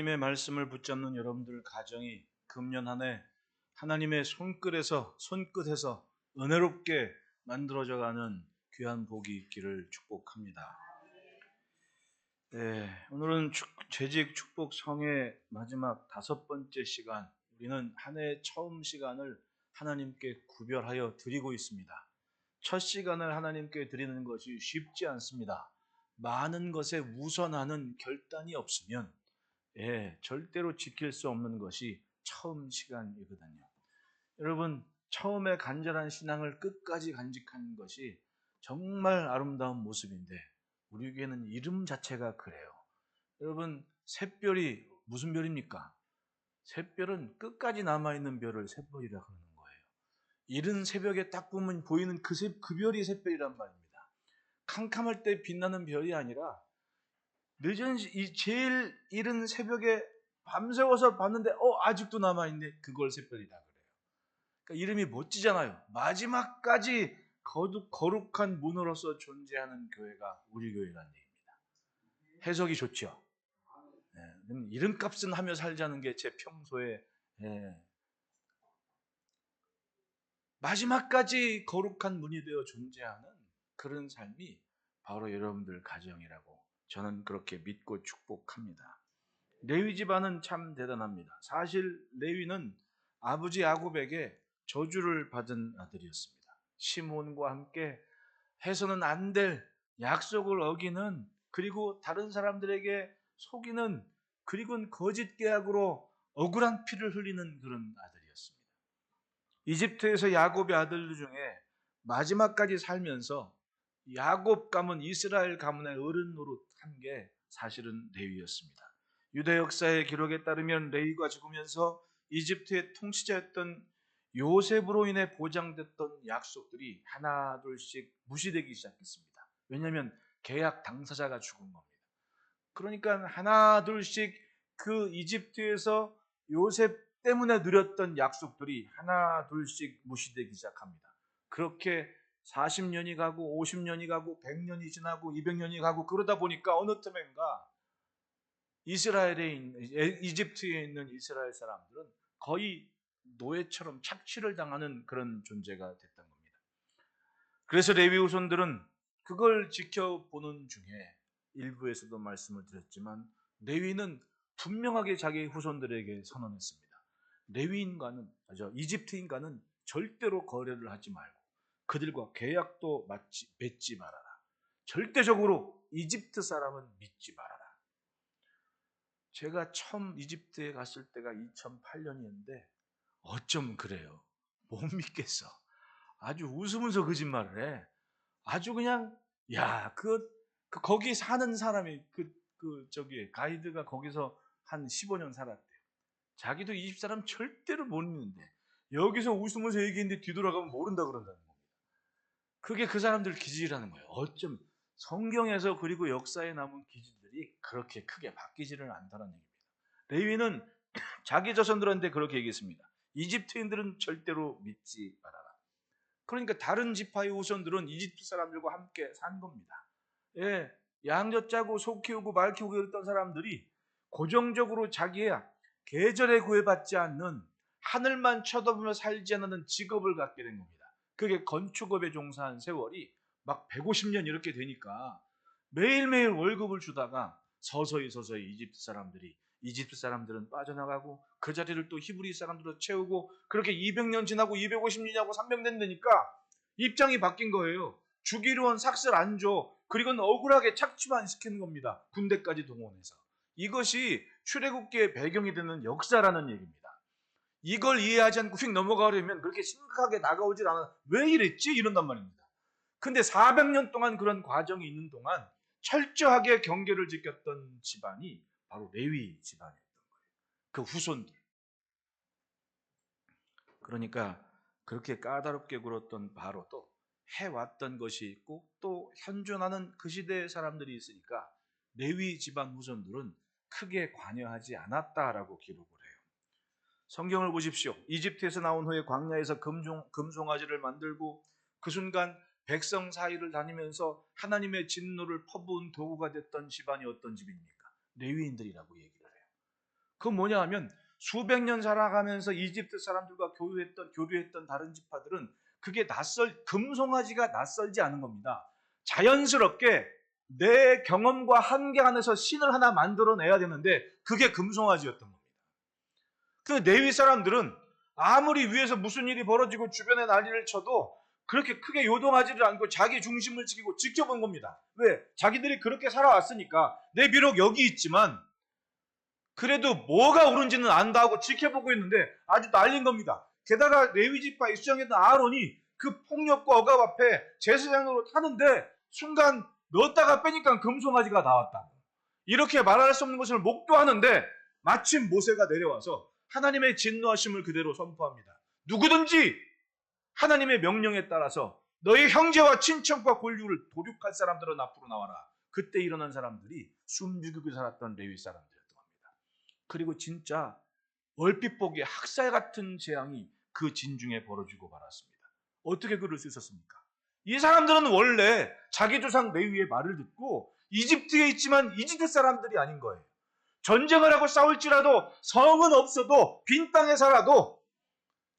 하나님의 말씀을 붙잡는 여러분들 가정이 금년 한 해 하나님의 손끝에서 은혜롭게 만들어져가는 귀한 복이 있기를 축복합니다. 네, 오늘은 재직 축복 성의 마지막 5번째 시간, 우리는 한 해 처음 시간을 하나님께 구별하여 드리고 있습니다. 첫 시간을 하나님께 드리는 것이 쉽지 않습니다. 많은 것에 우선하는 결단이 없으면 절대로 지킬 수 없는 것이 처음 시간이거든요. 여러분, 처음에 간절한 신앙을 끝까지 간직하는 것이 정말 아름다운 모습인데 우리 교회는 이름 자체가 그래요. 여러분, 샛별이 무슨 별입니까? 샛별은 끝까지 남아있는 별을 샛별이라고 하는 거예요. 이른 새벽에 딱 보면 보이는 그 별이 샛별이란 말입니다. 캄캄할 때 빛나는 별이 아니라 제일 이른 새벽에 밤새워서 봤는데 아직도 남아있네. 그걸 샛별이라 그래요. 그러니까 이름이 멋지잖아요. 마지막까지 거룩한 문으로서 존재하는 교회가 우리 교회라는 얘기입니다. 해석이 좋죠. 이름값은 하며 살자는 게 제 평소에 마지막까지 거룩한 문이 되어 존재하는 그런 삶이 바로 여러분들 가정이라고 저는 그렇게 믿고 축복합니다. 레위 집안은 참 대단합니다. 사실 레위는 아버지 야곱에게 저주를 받은 아들이었습니다. 시몬과 함께 해서는 안 될 약속을 어기는, 그리고 다른 사람들에게 속이는, 그리고 거짓 계약으로 억울한 피를 흘리는 그런 아들이었습니다. 이집트에서 야곱의 아들들 중에 마지막까지 살면서 야곱 가문, 이스라엘 가문의 어른 노릇한 게 사실은 레위였습니다. 유대 역사의 기록에 따르면 레위가 죽으면서 이집트의 통치자였던 요셉으로 인해 보장됐던 약속들이 하나 둘씩 무시되기 시작했습니다. 왜냐하면 계약 당사자가 죽은 겁니다. 그러니까 하나 둘씩 그 이집트에서 요셉 때문에 누렸던 약속들이 하나 둘씩 무시되기 시작합니다. 그렇게 40년이 가고 50년이 가고 100년이 지나고 200년이 가고 그러다 보니까 어느 틈엔가 이집트에 있는 이스라엘 사람들은 거의 노예처럼 착취를 당하는 그런 존재가 됐던 겁니다. 그래서 레위 후손들은 그걸 지켜보는 중에 일부에서도 말씀을 드렸지만 레위는 분명하게 자기 후손들에게 선언했습니다. 이집트인과는 절대로 거래를 하지 말고 그들과 계약도 맺지 말아라. 절대적으로 이집트 사람은 믿지 말아라. 제가 처음 이집트에 갔을 때가 2008년이었는데 어쩜 그래요. 못 믿겠어. 아주 웃으면서 거짓말을 해. 아주 그냥 거기 사는 사람이 가이드가 거기서 한 15년 살았대요. 자기도 이 집 사람 절대로 못 믿는데 여기서 웃으면서 얘기했는데 뒤돌아가면 모른다 그런다는 겁니다. 그게 그 사람들 기질이라는 거예요. 어쩜 성경에서 그리고 역사에 남은 기질들이 그렇게 크게 바뀌지를 않다는 얘기입니다. 레위는 자기 자손들한테 그렇게 얘기했습니다. 이집트인들은 절대로 믿지 말아라. 그러니까 다른 지파의 후손들은 이집트 사람들과 함께 산 겁니다. 양젓 짜고 소 키우고 말 키우고 그랬던 사람들이 고정적으로 자기의 계절에 구애받지 않는, 하늘만 쳐다보며 살지 않는 직업을 갖게 된 겁니다. 그게 건축업에 종사한 세월이 막 150년 이렇게 되니까 매일매일 월급을 주다가 서서히 이집트 사람들은 빠져나가고 그 자리를 또 히브리 사람들로 채우고 그렇게 200년 지나고 250년이 하고 300년 되니까 입장이 바뀐 거예요. 주기로 한 삭슬 안 줘. 그리고 억울하게 착취만 시키는 겁니다. 군대까지 동원해서. 이것이 출애굽기의 배경이 되는 역사라는 얘기입니다. 이걸 이해하지 않고 휙 넘어가려면 그렇게 심각하게 다가오질 않아. 왜 이랬지? 이런단 말입니다. 근데 400년 동안 그런 과정이 있는 동안 철저하게 경계를 지켰던 집안이 바로 레위 집안이었던 거예요. 그 후손들. 그러니까 그렇게 까다롭게 굴었던 바로도 해왔던 것이 있고 또 현존하는 그 시대의 사람들이 있으니까 레위 집안 후손들은 크게 관여하지 않았다라고 기록을 해요. 성경을 보십시오. 이집트에서 나온 후에 광야에서 금송아지를 만들고 그 순간 백성 사이를 다니면서 하나님의 진노를 퍼부은 도구가 됐던 집안이 어떤 집입니까? 레위인들이라고 얘기를 해요. 그건 뭐냐 하면 수백 년 살아가면서 이집트 사람들과 교류했던 다른 지파들은 그게 금송아지가 낯설지 않은 겁니다. 자연스럽게 내 경험과 한계 안에서 신을 하나 만들어내야 되는데 그게 금송아지였던 겁니다. 그 레위 사람들은 아무리 위에서 무슨 일이 벌어지고 주변에 난리를 쳐도 그렇게 크게 요동하지를 않고 자기 중심을 지키고 지켜본 겁니다. 왜? 자기들이 그렇게 살아왔으니까 내 비록 여기 있지만 그래도 뭐가 옳은지는 안다 하고 지켜보고 있는데 아주 난린 겁니다. 게다가 레위 지파에 수장했던 아론이 그 폭력과 억압 앞에 제사장으로 타는데 순간 넣었다가 빼니까 금송아지가 나왔다. 이렇게 말할 수 없는 것을 목도하는데 마침 모세가 내려와서 하나님의 진노하심을 그대로 선포합니다. 누구든지 하나님의 명령에 따라서 너희 형제와 친척과 권류를 도륙할 사람들은 앞으로 나와라. 그때 일어난 사람들이 숨죽이고 살았던 레위 사람들이었던 겁니다. 그리고 진짜 얼핏 보기에 학살 같은 재앙이 그 진중에 벌어지고 말았습니다. 어떻게 그럴 수 있었습니까? 이 사람들은 원래 자기 조상 레위의 말을 듣고 이집트에 있지만 이집트 사람들이 아닌 거예요. 전쟁을 하고 싸울지라도 성은 없어도 빈 땅에 살아도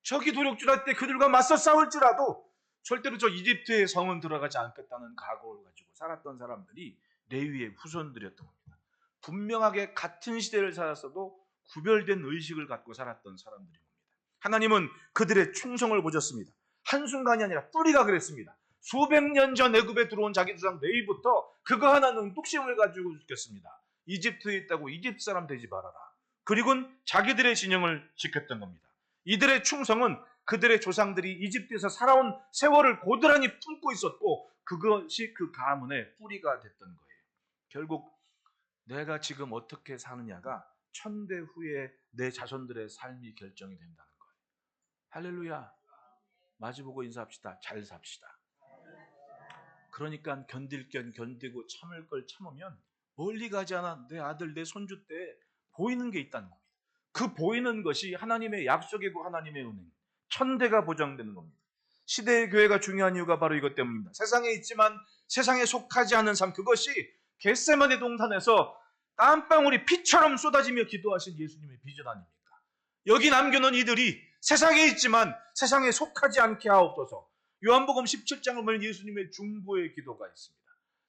적이 도륙질할 때 그들과 맞서 싸울지라도 절대로 저 이집트의 성은 들어가지 않겠다는 각오를 가지고 살았던 사람들이 레위의 후손들이었던 겁니다. 분명하게 같은 시대를 살았어도 구별된 의식을 갖고 살았던 사람들인 겁니다. 하나님은 그들의 충성을 보셨습니다. 한순간이 아니라 뿌리가 그랬습니다. 수백 년 전 애굽에 들어온 자기 조상 레위부터 그거 하나는 뚝심을 가지고 죽겠습니다. 이집트에 있다고 이집트 사람 되지 말아라. 그리고는 자기들의 진영을 지켰던 겁니다. 이들의 충성은 그들의 조상들이 이집트에서 살아온 세월을 고스란히 품고 있었고 그것이 그 가문의 뿌리가 됐던 거예요. 결국 내가 지금 어떻게 사느냐가 1000대 후에 내 자손들의 삶이 결정이 된다는 거예요. 할렐루야. 마주보고 인사합시다. 잘 삽시다. 그러니까 견딜 건 견디고 참을 걸 참으면 멀리 가지 않아 내 아들 내 손주 때 보이는 게 있다는 겁니다. 그 보이는 것이 하나님의 약속이고 하나님의 은혜, 1000대가 보장되는 겁니다. 시대의 교회가 중요한 이유가 바로 이것 때문입니다. 세상에 있지만 세상에 속하지 않는 삶, 그것이 겟세마네 동산에서 땀방울이 피처럼 쏟아지며 기도하신 예수님의 비전 아닙니까? 여기 남겨놓은 이들이 세상에 있지만 세상에 속하지 않게 하옵소서. 요한복음 17장을 보면 예수님의 중보의 기도가 있습니다.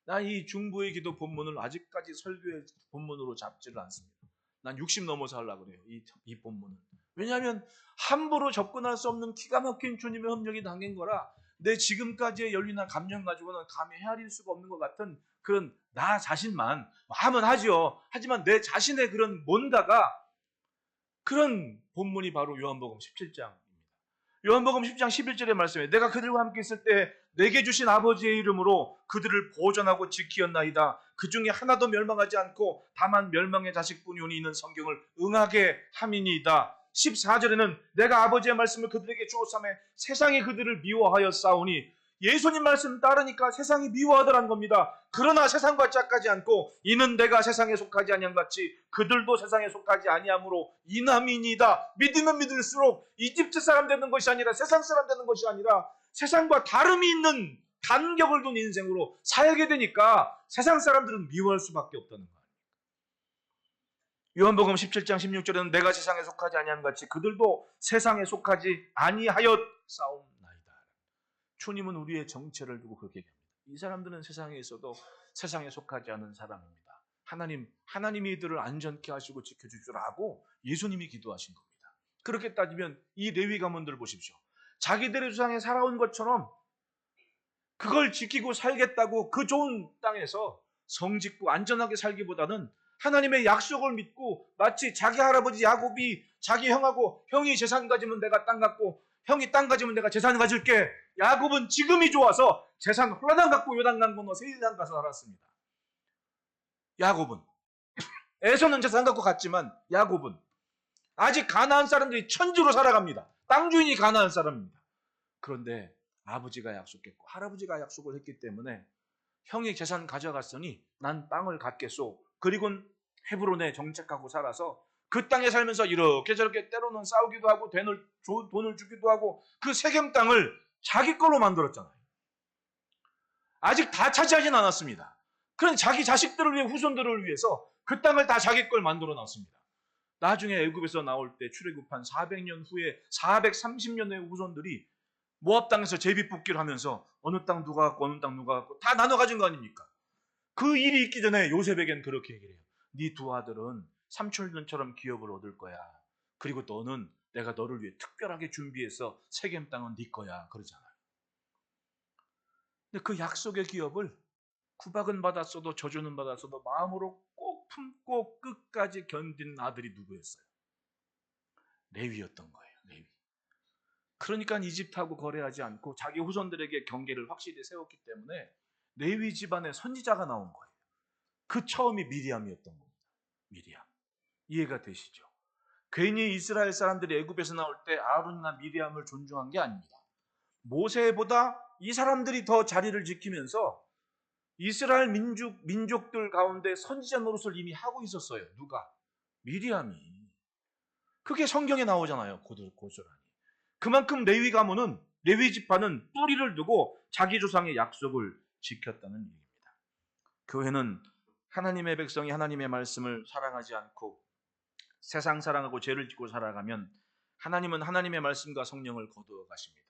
난 이 중보의 기도 본문을 아직까지 설교의 본문으로 잡지를 않습니다. 난 60 넘어서 하려고 그래요. 이 본문은. 왜냐하면 함부로 접근할 수 없는 기가 막힌 주님의 협력이 담긴 거라 내 지금까지의 연륜이나 감정 가지고는 감히 헤아릴 수가 없는 것 같은 그런 나 자신만 하면 하죠. 하지만 내 자신의 그런 뭔가가 그런 본문이 바로 요한복음 17장입니다. 요한복음 10장 11절의 말씀에 내가 그들과 함께 있을 때 내게 주신 아버지의 이름으로 그들을 보존하고 지키었나이다. 그 중에 하나도 멸망하지 않고 다만 멸망의 자식뿐이오니 이는 성경을 응하게 함이니이다. 14절에는 내가 아버지의 말씀을 그들에게 주었사매 세상이 그들을 미워하여 싸우니 예수님 말씀 따르니까 세상이 미워하더란 겁니다. 그러나 세상과 짝하지 않고 이는 내가 세상에 속하지 아니한 같이 그들도 세상에 속하지 아니하므로 이남이니이다. 믿으면 믿을수록 이집트 사람 되는 것이 아니라 세상 사람 되는 것이 아니라 세상과 다름이 있는 간격을 둔 인생으로 살게 되니까 세상 사람들은 미워할 수밖에 없다는 거예요. 요한복음 17장 16절에는 내가 세상에 속하지 아니한 같이 그들도 세상에 속하지 아니하여 싸움나이다. 주님은 우리의 정체를 두고 그렇게 얘기합니다. 이 사람들은 세상에 있어도 세상에 속하지 않은 사람입니다. 하나님이 이들을 안전케 하시고 지켜주시라고 예수님이 기도하신 겁니다. 그렇게 따지면 이 레위 가문들을 보십시오. 자기들의 조상에 살아온 것처럼 그걸 지키고 살겠다고 그 좋은 땅에서 성짓고 안전하게 살기보다는 하나님의 약속을 믿고 마치 자기 할아버지 야곱이 자기 형하고 형이 재산 가지면 내가 땅 갖고 형이 땅 가지면 내가 재산 가질게. 야곱은 지금이 좋아서 재산 홀라당 갖고 요단강 건너 세일당 가서 살았습니다. 야곱은 에서는 재산 갖고 갔지만 야곱은 아직 가나안 사람들이 천주로 살아갑니다. 땅 주인이 가나안 사람입니다. 그런데 아버지가 약속했고 할아버지가 약속을 했기 때문에 형이 재산 가져갔으니 난 땅을 갖겠소. 그리고는 헤브론에 정착하고 살아서 그 땅에 살면서 이렇게 저렇게 때로는 싸우기도 하고 돈을 주기도 하고 그 세겜 땅을 자기 걸로 만들었잖아요. 아직 다 차지하진 않았습니다. 그런 자기 자식들을 위해 후손들을 위해서 그 땅을 다 자기 걸 만들어 놨습니다. 나중에 애굽에서 나올 때 출애굽한 400년 후에 430년의 후손들이 모압 땅에서 제비 뽑기를 하면서 어느 땅 누가 갖고 어느 땅 누가 갖고 다 나눠 가진 거 아닙니까? 그 일이 있기 전에 요셉에겐 그렇게 얘기를 해요. 네 두 아들은 삼촌들처럼 기업을 얻을 거야. 그리고 너는 내가 너를 위해 특별하게 준비해서 세겜 땅은 네 거야. 그러잖아요. 근데 그 약속의 기업을 구박은 받았어도 저주는 받았어도 마음으로 꼭 품고 끝까지 견딘 아들이 누구였어요? 레위였던 거예요. 레위. 그러니까 이집트하고 거래하지 않고 자기 후손들에게 경계를 확실히 세웠기 때문에 레위 집안의 선지자가 나온 거예요. 그 처음이 미리암이었던 겁니다. 미리암. 이해가 되시죠? 괜히 이스라엘 사람들이 애굽에서 나올 때 아론이나 미리암을 존중한 게 아닙니다. 모세보다 이 사람들이 더 자리를 지키면서 이스라엘 민족들 가운데 선지자 노릇을 이미 하고 있었어요. 누가? 미리암이. 그게 성경에 나오잖아요. 고스란히. 그만큼 레위 가문은, 레위 지파는 뿌리를 두고 자기 조상의 약속을 지켰다는 얘기입니다. 교회는 하나님의 백성이 하나님의 말씀을 사랑하지 않고 세상 사랑하고 죄를 짓고 살아가면 하나님은 하나님의 말씀과 성령을 거두어 가십니다.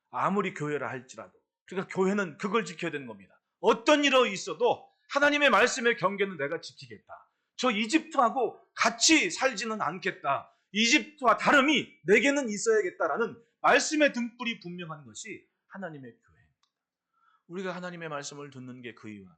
아무리 교회라 할지라도. 그러니까 교회는 그걸 지켜야 되는 겁니다. 어떤 일이 있어도 하나님의 말씀의 경계는 내가 지키겠다. 저 이집트하고 같이 살지는 않겠다. 이집트와 다름이 내게는 있어야겠다라는 말씀의 등불이 분명한 것이 하나님의 교회입니다. 우리가 하나님의 말씀을 듣는 게 그 이유입니다.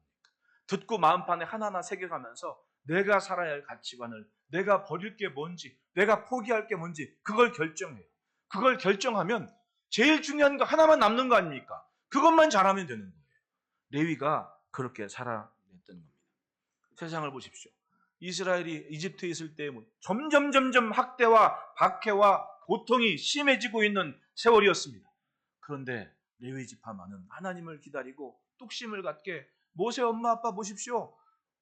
듣고 마음판에 하나하나 새겨가면서 내가 살아야 할 가치관을, 내가 버릴 게 뭔지, 내가 포기할 게 뭔지 그걸 결정해요. 그걸 결정하면 제일 중요한 거 하나만 남는 거 아닙니까? 그것만 잘하면 되는 거예요. 레위가 그렇게 살아냈던 겁니다. 세상을 보십시오. 이스라엘이 이집트에 있을 때 점점 학대와 박해와 고통이 심해지고 있는 세월이었습니다. 그런데 레위 지파만은 하나님을 기다리고 뚝심을 갖게 모세 엄마 아빠 보십시오.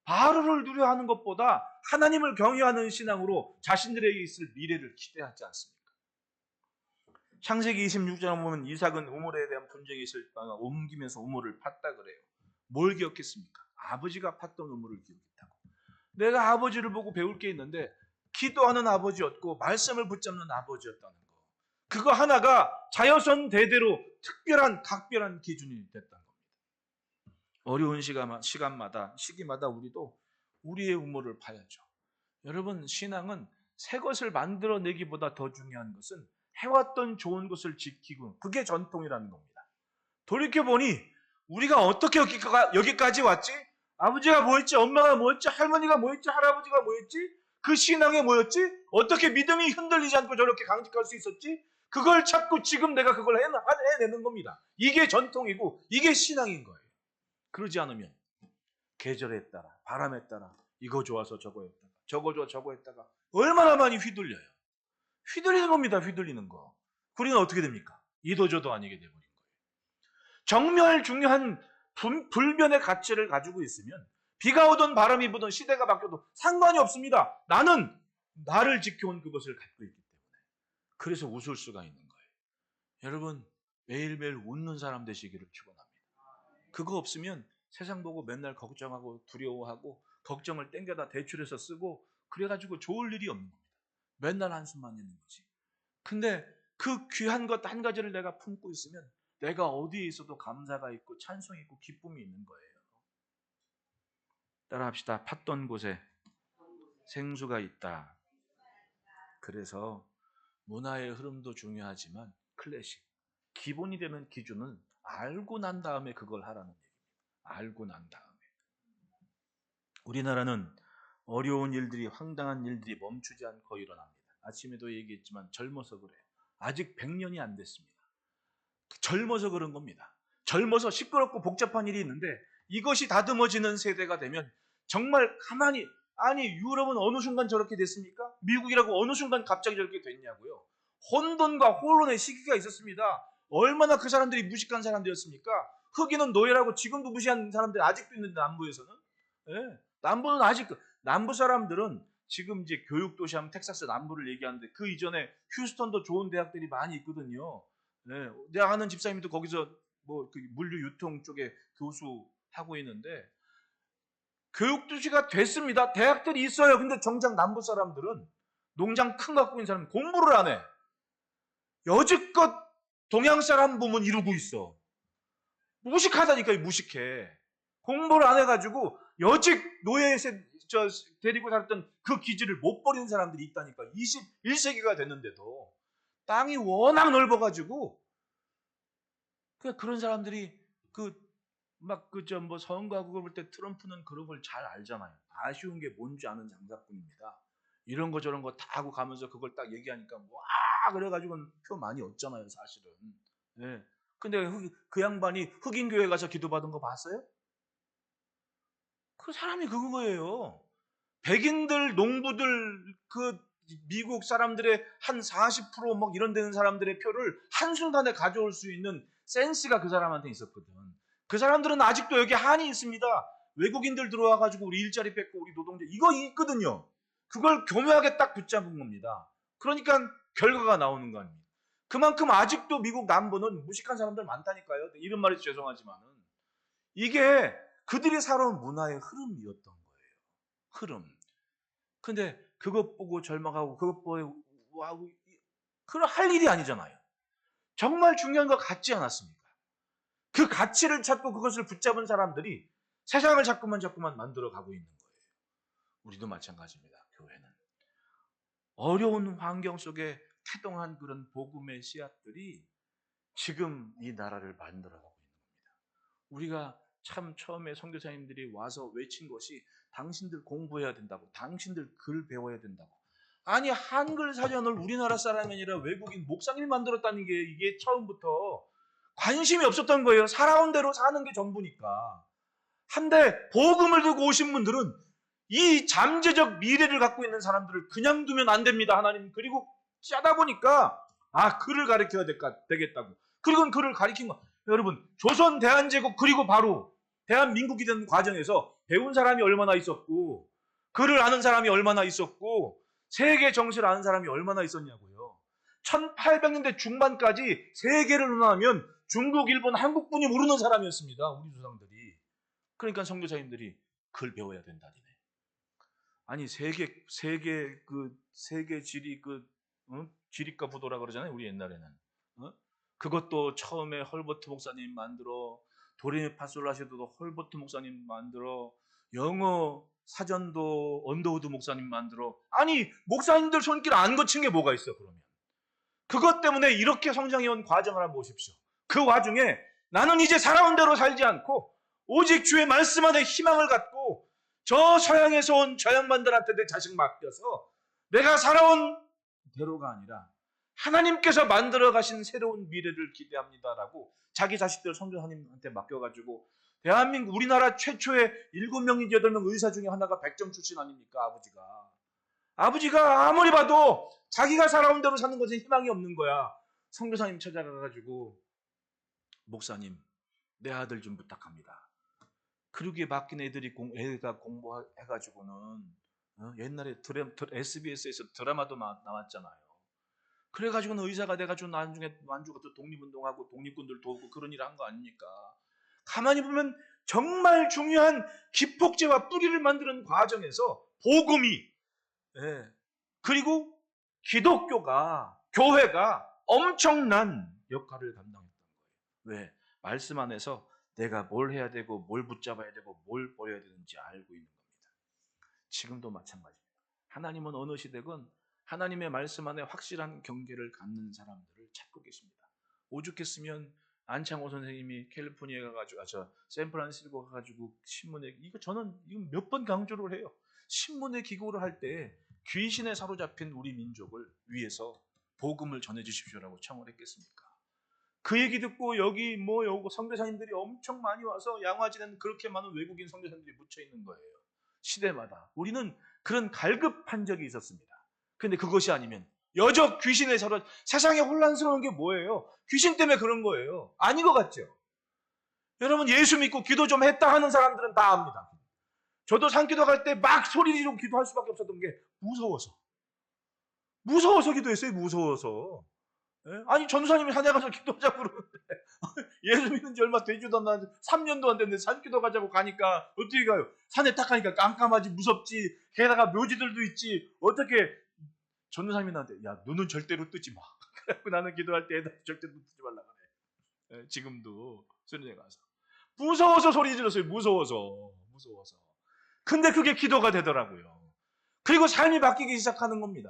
바로를 누려하는 것보다 하나님을 경외하는 신앙으로 자신들에게 있을 미래를 기대하지 않습니까? 창세기 26장에 보면 이삭은 우물에 대한 분쟁이 있을 때 옮기면서 우물을 팠다 그래요. 뭘 기억했습니까? 아버지가 팠던 우물을 기억했다고. 내가 아버지를 보고 배울 게 있는데 기도하는 아버지였고 말씀을 붙잡는 아버지였다는 거. 그거 하나가 자여선 대대로 특별한 각별한 기준이 됐다는 겁니다. 어려운 시기마다 우리도 우리의 우물을 파야죠. 여러분, 신앙은 새 것을 만들어내기보다 더 중요한 것은 해왔던 좋은 것을 지키고, 그게 전통이라는 겁니다. 돌이켜보니 우리가 어떻게 여기까지 왔지? 아버지가 뭐였지? 엄마가 뭐였지? 할머니가 뭐였지? 할아버지가 뭐였지? 그 신앙이 뭐였지? 어떻게 믿음이 흔들리지 않고 저렇게 강직할 수 있었지? 그걸 찾고 지금 내가 그걸 해내는 겁니다. 이게 전통이고 이게 신앙인 거예요. 그러지 않으면 계절에 따라, 바람에 따라 이거 좋아서 저거 했다가, 저거 좋아 저거 했다가 얼마나 많이 휘둘려요. 휘둘리는 겁니다. 휘둘리는 거. 그러면 어떻게 됩니까? 이도저도 아니게 돼버린 거예요. 정말 중요한 불변의 가치를 가지고 있으면 비가 오든 바람이 부든 시대가 바뀌어도 상관이 없습니다. 나는 나를 지켜온 그것을 갖고 있기 때문에. 그래서 웃을 수가 있는 거예요. 여러분, 매일매일 웃는 사람 되시기를 축원합니다. 그거 없으면 세상 보고 맨날 걱정하고 두려워하고 걱정을 땡겨다 대출해서 쓰고 그래가지고 좋을 일이 없는 겁니다. 맨날 한숨만 있는 거지. 근데 그 귀한 것 한 가지를 내가 품고 있으면 내가 어디에 있어도 감사가 있고 찬송이 있고 기쁨이 있는 거예요. 따라합시다. 팠던 곳에 생수가 있다. 그래서 문화의 흐름도 중요하지만 클래식, 기본이 되는 기준은 알고 난 다음에 그걸 하라는 얘기입니다. 알고 난 다음에. 우리나라는 어려운 일들이, 황당한 일들이 멈추지 않고 일어납니다. 아침에도 얘기했지만 젊어서 그래요. 아직 100년이 안 됐습니다. 젊어서 그런 겁니다. 젊어서 시끄럽고 복잡한 일이 있는데 이것이 다듬어지는 세대가 되면 정말 가만히, 아니 유럽은 어느 순간 저렇게 됐습니까? 미국이라고 어느 순간 갑자기 저렇게 됐냐고요. 혼돈과 혼란의 시기가 있었습니다. 얼마나 그 사람들이 무식한 사람들이었습니까? 흑인은 노예라고 지금도 무시하는 사람들이 아직도 있는데, 남부에서는. 예, 남부는 아직, 남부 사람들은 지금 이제 교육도시 하면 텍사스 남부를 얘기하는데 그 이전에 휴스턴도 좋은 대학들이 많이 있거든요. 네, 내가 아는 집사님도 거기서 뭐 그 물류 유통 쪽에 교수하고 있는데 교육도시가 됐습니다. 대학들이 있어요. 근데 정작 남부 사람들은 농장 큰 거 갖고 있는 사람은 공부를 안 해. 여지껏 동양 사람 보면 이루고 있어. 무식하다니까, 무식해. 공부를 안 해가지고 여직 노예에서 데리고 살았던 그 기질을 못 버리는 사람들이 있다니까. 21세기가 됐는데도 땅이 워낙 넓어가지고 그런 사람들이 선거하고 그럴 때 트럼프는 그런 걸 잘 알잖아요. 아쉬운 게 뭔지 아는 장사꾼입니다. 이런 거 저런 거 다 하고 가면서 그걸 딱 얘기하니까 와 그래가지고 표 많이 얻잖아요, 사실은. 예. 근데 그 양반이 흑인 교회 가서 기도받은 거 봤어요? 그 사람이 그거예요. 백인들, 농부들, 미국 사람들의 한 40% 이런 되는 사람들의 표를 한순간에 가져올 수 있는 센스가 그 사람한테 있었거든. 그 사람들은 아직도 여기 한이 있습니다. 외국인들 들어와가지고 우리 일자리 뺏고 우리 노동자 이거 있거든요. 그걸 교묘하게 딱 붙잡은 겁니다. 그러니까 결과가 나오는 거 아닙니까? 그만큼 아직도 미국 남부는 무식한 사람들 많다니까요. 이런 말이 죄송하지만은 이게 그들이 살아온 문화의 흐름이었던 거예요. 흐름. 근데 그것 보고 절망하고 그것 보고 와우, 그걸 할 일이 아니잖아요. 정말 중요한 거 같지 않았습니까? 그 가치를 찾고 그것을 붙잡은 사람들이 세상을 자꾸만 만들어 가고 있는 거예요. 우리도 마찬가지입니다. 교회는 어려운 환경 속에 태동한 그런 복음의 씨앗들이 지금 이 나라를 만들어가고 있는 겁니다. 우리가 참 처음에 선교사님들이 와서 외친 것이 당신들 공부해야 된다고, 당신들 글 배워야 된다고. 아니 한글 사전을 우리나라 사람이 아니라 외국인 목사님이 만들었다는 게 이게 처음부터 관심이 없었던 거예요. 살아온 대로 사는 게 전부니까. 한데 복음을 들고 오신 분들은 이 잠재적 미래를 갖고 있는 사람들을 그냥 두면 안 됩니다. 하나님. 그리고 짜다 보니까 글을 가르쳐야 되겠다고. 그리고 글을 가르친 거. 여러분 조선 대한제국 그리고 바로 대한민국이 된 과정에서 배운 사람이 얼마나 있었고 글을 아는 사람이 얼마나 있었고 세계 정세를 아는 사람이 얼마나 있었냐고요. 1800년대 중반까지 세계를 논하면 중국, 일본, 한국분이 모르는 사람이었습니다. 우리 조상들이. 그러니까 선교사님들이 글 배워야 된다니네. 아니 세계 지리 지리과 부도라 그러잖아요. 우리 옛날에는. 그것도 처음에 헐버트 목사님 만들어 도레미파솔라시도도 헐버트 목사님 만들어 영어 사전도 언더우드 목사님 만들어. 아니 목사님들 손길 안 거친 게 뭐가 있어 그러면. 그것 때문에 이렇게 성장해온 과정을 한번 보십시오. 그 와중에 나는 이제 살아온 대로 살지 않고 오직 주의 말씀 안에 희망을 갖고 저 서양에서 온 저 양반들한테 내 자식 맡겨서 내가 살아온 대로가 아니라 하나님께서 만들어 가신 새로운 미래를 기대합니다라고 자기 자식들 선교사님한테 맡겨가지고 대한민국 우리나라 최초의 7명인지 8명 의사 중에 하나가 백정 출신 아닙니까? 아버지가 아무리 봐도 자기가 살아온 대로 사는 것에 희망이 없는 거야. 선교사님 찾아가가지고 목사님 내 아들 좀 부탁합니다. 그러기에 맡긴 애가 공부해가지고는 옛날에 SBS에서 드라마도 나왔잖아요. 그래가지고는 의사가 돼가지고 나중에 만주가 또 독립운동하고 독립군들 도우고 그런 일을 한 거 아닙니까? 가만히 보면 정말 중요한 기폭제와 뿌리를 만드는 과정에서 복음이 그리고 기독교가 교회가 엄청난 역할을 감당했던 거예요. 왜? 말씀 안에서 내가 뭘 해야 되고 뭘 붙잡아야 되고 뭘 버려야 되는지 알고 있는 겁니다. 지금도 마찬가지입니다. 하나님은 어느 시대건 하나님의 말씀 안에 확실한 경계를 갖는 사람들을 찾고 계십니다. 오죽했으면 안창호 선생님이 캘리포니아에 가가지고 샌프란시스코 가가지고 신문에 저는 몇 번 강조를 해요. 신문에 기고를 할 때 귀신에 사로잡힌 우리 민족을 위해서 복음을 전해 주십시오라고 청을 했겠습니까? 그 얘기 듣고 여기 선교사님들이 엄청 많이 와서 양화진에는 그렇게 많은 외국인 선교사님들이 묻혀 있는 거예요. 시대마다. 우리는 그런 갈급한 적이 있었습니다. 근데 그것이 아니면 여적 귀신에 사로잡힌 세상에 혼란스러운 게 뭐예요? 귀신 때문에 그런 거예요. 아닌 것 같죠? 여러분 예수 믿고 기도 좀 했다 하는 사람들은 다 압니다. 저도 산기도 갈 때 막 소리 지르고 기도할 수밖에 없었던 게 무서워서 기도했어요. 무서워서. 아니 전도사님이 산에 가서 기도하자고 그러는데 예수 믿은 지 얼마 되지도 않았는데 3년도 안 됐는데 산기도 가자고 가니까 어떻게 가요? 산에 딱 가니까 깜깜하지 무섭지. 게다가 묘지들도 있지. 어떻게 전도사님이 나한테 야 눈은 절대로 뜨지 마. 그래갖고 나는 기도할 때 애들 절대로 뜨지 말라 그래. 지금도 수련회 가서 무서워서 소리 질렀어요. 무서워서. 근데 그게 기도가 되더라고요. 그리고 삶이 바뀌기 시작하는 겁니다.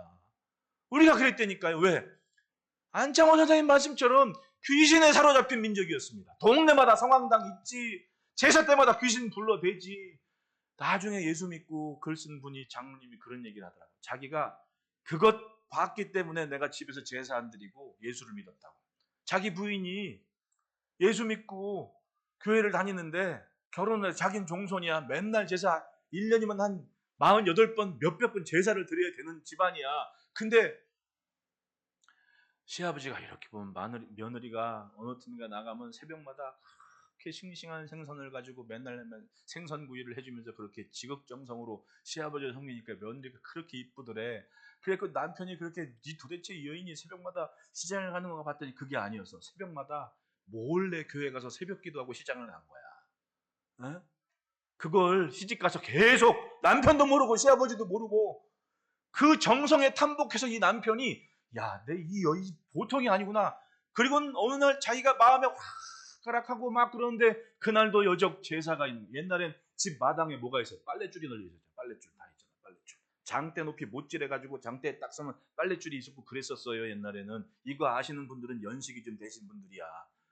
우리가 그랬다니까요. 왜? 안창호 선생님 말씀처럼 귀신에 사로잡힌 민족이었습니다. 동네마다 성황당 있지, 제사 때마다 귀신 불러대지. 나중에 예수 믿고 글 쓴 분이 장로님이 그런 얘기를 하더라고요. 자기가 그것 봤기 때문에 내가 집에서 제사 안 드리고 예수를 믿었다고. 자기 부인이 예수 믿고 교회를 다니는데 결혼을 자기는 종손이야. 맨날 제사 1년이면 한 48번 몇백 번 제사를 드려야 되는 집안이야. 근데 시아버지가 이렇게 보면 며느리가 어느 틈가 나가면 새벽마다 그렇게 싱싱한 생선을 가지고 맨날 생선구이를 해주면서 그렇게 지극정성으로 시아버지를 섬기니까 며느리가 그렇게 이쁘더래. 그래 그 남편이 그렇게 니 도대체 이 여인이 새벽마다 시장을 가는 거 봤더니 그게 아니었어. 새벽마다 몰래 교회 가서 새벽 기도하고 시장을 간 거야. 에? 그걸 시집 가서 계속 남편도 모르고 시아버지도 모르고 그 정성에 탐복해서 이 남편이 야, 내 이 여인 보통이 아니구나. 그리고 어느 날 자기가 마음에 화가락하고 막 그러는데 그날도 여적 제사가 있는. 옛날엔 집 마당에 뭐가 있어요? 빨랫줄이 널려 있었죠. 빨랫줄 다 있잖아. 빨랫줄. 장대 높이 못질해가지고 장대에 딱 서면 빨랫줄이 있었고 그랬었어요. 옛날에는. 이거 아시는 분들은 연식이 좀 되신 분들이야.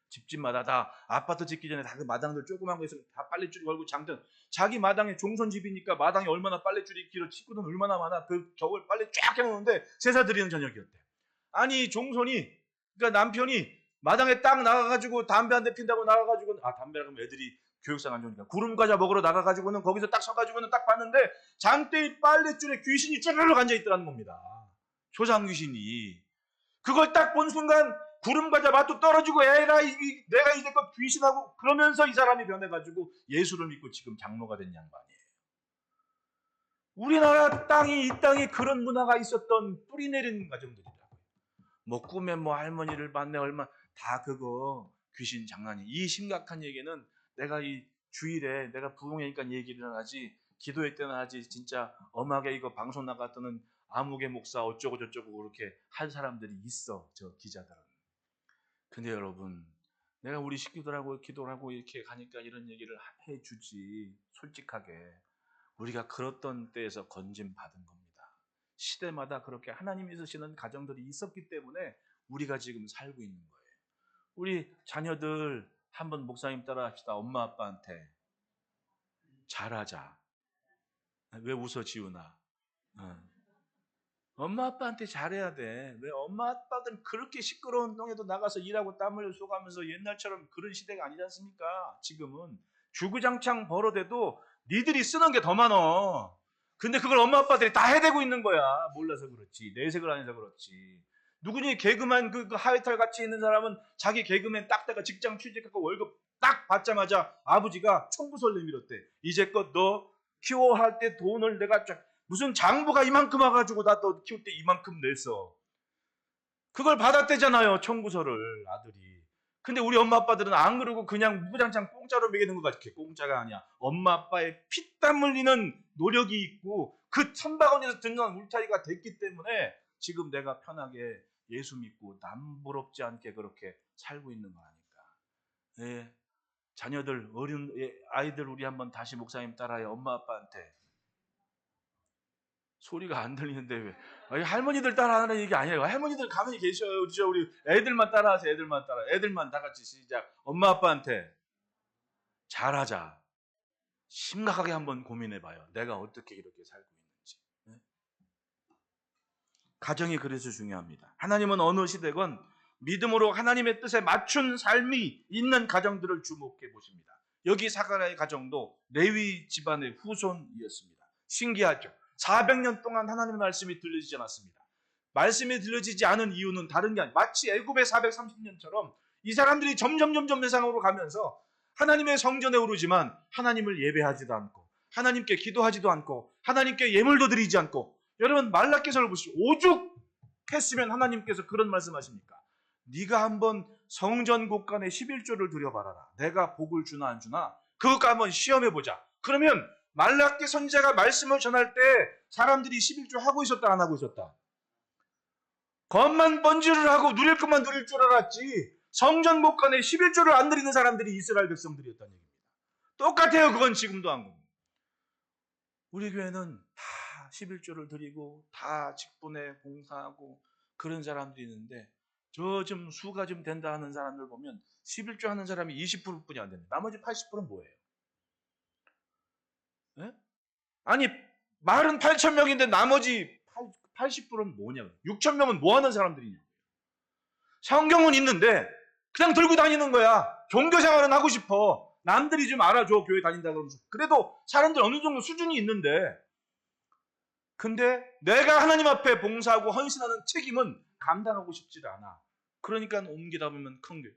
집집마다 다 아파트 짓기 전에 다 그 마당들 조그만 거 있으면 다 빨랫줄이 걸고 장대. 자기 마당에 종선집이니까 마당에 얼마나 빨랫줄이 길어 식구는 얼마나 많아. 그 겨울 빨래 쫙 해놓는데 제사 드리는 저녁이었대. 아니 종손이 그러니까 남편이 마당에 딱 나가가지고 담배 한 대 핀다고 나가가지고 담배를 하면 애들이 교육상 안 좋으니까 구름 과자 먹으러 나가가지고는 거기서 딱 서가지고는 딱 봤는데 장대의 빨랫줄에 귀신이 쭈르륵 앉아있더라는 겁니다. 조상 귀신이. 그걸 딱 본 순간 구름 과자 맛도 떨어지고 에라 내가 이제껏 귀신하고 그러면서 이 사람이 변해가지고 예수를 믿고 지금 장로가 된 양반이에요. 우리나라 이 땅에 그런 문화가 있었던 뿌리 내린 가정들이라고요. 뭐 꿈에 뭐 할머니를 봤네 얼마 다 그거 귀신 장난이. 이 심각한 얘기는 내가 이 주일에 내가 부흥회니까 얘기를 하지 기도회 때는 하지 진짜 엄하게 이거 방송 나갔더니 아무개 목사 어쩌고 저쩌고 그렇게 할 사람들이 있어. 저 기자들은. 근데 여러분 내가 우리 식구들하고 기도를 하고 이렇게 가니까 이런 얘기를 해주지. 솔직하게 우리가 그랬던 때에서 건짐 받은 겁니다. 시대마다 그렇게 하나님이 쓰시는 가정들이 있었기 때문에 우리가 지금 살고 있는 거예요. 우리 자녀들 한번 목사님 따라 합시다. 엄마 아빠한테 잘하자. 왜 웃어 지훈아? 엄마 아빠한테 잘해야 돼. 왜 엄마 아빠들은 그렇게 시끄러운 동에도 나가서 일하고 땀 흘려 쏘가면서 옛날처럼 그런 시대가 아니지 않습니까? 지금은 주구장창 벌어대도 니들이 쓰는 게 더 많어. 근데 그걸 엄마 아빠들이 다 해대고 있는 거야. 몰라서 그렇지. 내색을 안 해서 그렇지. 누구니 개그맨 그 하회탈 같이 있는 사람은 자기 개그맨 딱 다가 직장 취직하고 월급 딱 받자마자 아버지가 청구서를 내밀었대. 이제껏 너 키워할 때 돈을 내가 무슨 장부가 이만큼 와가지고 나 너 키울 때 이만큼 냈어. 그걸 받았대잖아요. 청구서를 아들이. 근데 우리 엄마 아빠들은 안 그러고 그냥 무장창 공짜로 먹이는 것 같아. 공짜가 아니야. 엄마 아빠의 피땀 흘리는 노력이 있고 그 천바구니에서 듣는 울타리가 됐기 때문에 지금 내가 편하게 예수 믿고 남부럽지 않게 그렇게 살고 있는 거라니까. 예. 자녀들 어린 아이들 우리 한번 다시 목사님 따라해. 엄마 아빠한테 소리가 안 들리는데 왜? 할머니들 따라하는 얘기 아니에요. 할머니들 가만히 계셔요. 그렇죠? 우리 애들만 따라하세요. 애들만 따라. 애들만 다 같이 시작. 엄마 아빠한테 잘하자. 심각하게 한번 고민해봐요. 내가 어떻게 이렇게 살고 있는지. 네? 가정이 그래서 중요합니다. 하나님은 어느 시대건 믿음으로 하나님의 뜻에 맞춘 삶이 있는 가정들을 주목해 보십니다. 여기 사가랴의 가정도 레위 집안의 후손이었습니다. 신기하죠? 400년 동안 하나님의 말씀이 들려지지 않았습니다. 말씀이 들려지지 않은 이유는 다른 게 아니라 마치 애굽의 430년처럼 이 사람들이 점점 세상으로 가면서 하나님의 성전에 오르지만 하나님을 예배하지도 않고 하나님께 기도하지도 않고 하나님께 예물도 드리지 않고. 여러분 말라기서를 보시죠. 오죽했으면 하나님께서 그런 말씀하십니까? 네가 한번 성전 곳간에 11조를 드려봐라. 내가 복을 주나 안 주나 그것과 한번 시험해보자. 그러면 말라기 선지자가 말씀을 전할 때 사람들이 11조 하고 있었다 안 하고 있었다? 것만 번지를 하고 누릴 것만 누릴 줄 알았지 성전 못 가네 11조를 안 드리는 사람들이 이스라엘 백성들이었다는 얘기입니다. 똑같아요. 그건 지금도 한 겁니다. 우리 교회는 다 11조를 드리고 다 직분에 봉사하고 그런 사람들이 있는데 저 좀 수가 좀 된다 하는 사람들 보면 11조 하는 사람이 20%뿐이 안 됩니다. 나머지 80%는 뭐예요? 네? 아니 말은 8천 명인데 나머지 80%는 뭐냐고. 6천 명은 뭐 하는 사람들이냐. 성경은 있는데 그냥 들고 다니는 거야. 종교생활은 하고 싶어. 남들이 좀 알아줘. 교회 다닌다 그러면서. 그래도 사람들 어느 정도 수준이 있는데 근데 내가 하나님 앞에 봉사하고 헌신하는 책임은 감당하고 싶지 않아. 그러니까 옮기다 보면 큰 교회.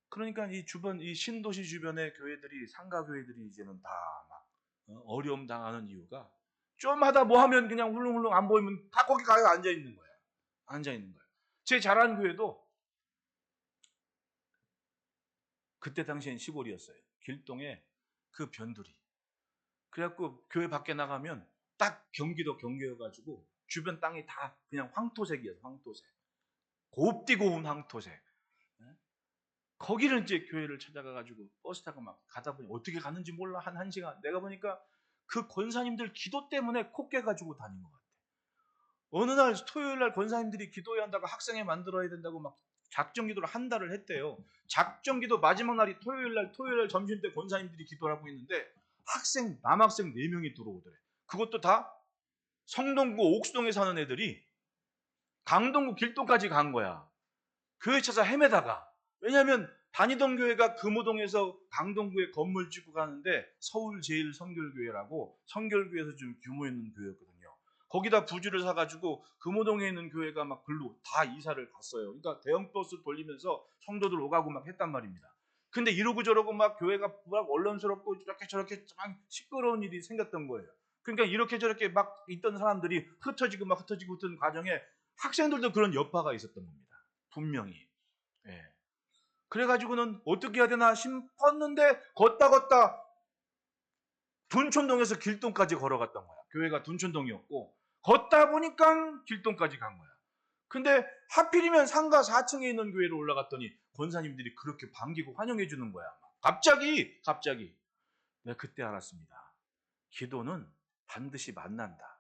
그러니까 이 주변, 이 신도시 주변의 교회들이, 상가 교회들이 이제는 다 막 어려움 당하는 이유가 좀 하다 뭐 하면 그냥 훌렁훌렁 안 보이면 다 거기 가서 앉아 있는 거야. 앉아 있는 거야. 제 자란 교회도 그때 당시엔 시골이었어요. 길동에 그 변두리. 그래갖고 교회 밖에 나가면 딱 경기도 경계여가지고 주변 땅이 다 그냥 황토색이었어. 황토색. 곱디고 온 황토색. 거기를 이제 교회를 찾아가가지고 버스 타고 막 가다 보니 어떻게 가는지 몰라. 한 시간. 내가 보니까 그 권사님들 기도 때문에 코 깨가지고 다닌 것 같아. 어느 날 토요일 날 권사님들이 기도해야 한다고 학생회 만들어야 된다고 막 작정 기도를 한 달을 했대요. 작정 기도 마지막 날이 토요일 날 점심 때 권사님들이 기도를 하고 있는데 남학생 4명이 들어오더래. 그것도 다 성동구 옥수동에 사는 애들이 강동구 길동까지 간 거야. 교회 찾아 헤매다가. 왜냐하면 다니던 교회가 금호동에서 강동구에 건물 짓고 가는데 서울제일성결교회라고 성결교회에서 좀 규모 있는 교회였거든요. 거기다 부지를 사가지고 금호동에 있는 교회가 막 글로 다 이사를 갔어요. 그러니까 대형 버스 돌리면서 성도들 오가고 막 했단 말입니다. 근데 이러고 저러고 막 교회가 막 언론스럽고 이렇게 저렇게 막 시끄러운 일이 생겼던 거예요. 그러니까 이렇게 저렇게 막 있던 사람들이 흩어지고 있던 과정에 학생들도 그런 여파가 있었던 겁니다. 분명히. 예. 그래가지고는 어떻게 해야 되나 싶었는데 걷다 둔촌동에서 길동까지 걸어갔던 거야. 교회가 둔촌동이었고 걷다 보니까 길동까지 간 거야. 근데 하필이면 상가 4층에 있는 교회로 올라갔더니 권사님들이 그렇게 반기고 환영해 주는 거야. 갑자기 내가 그때 알았습니다. 기도는 반드시 만난다.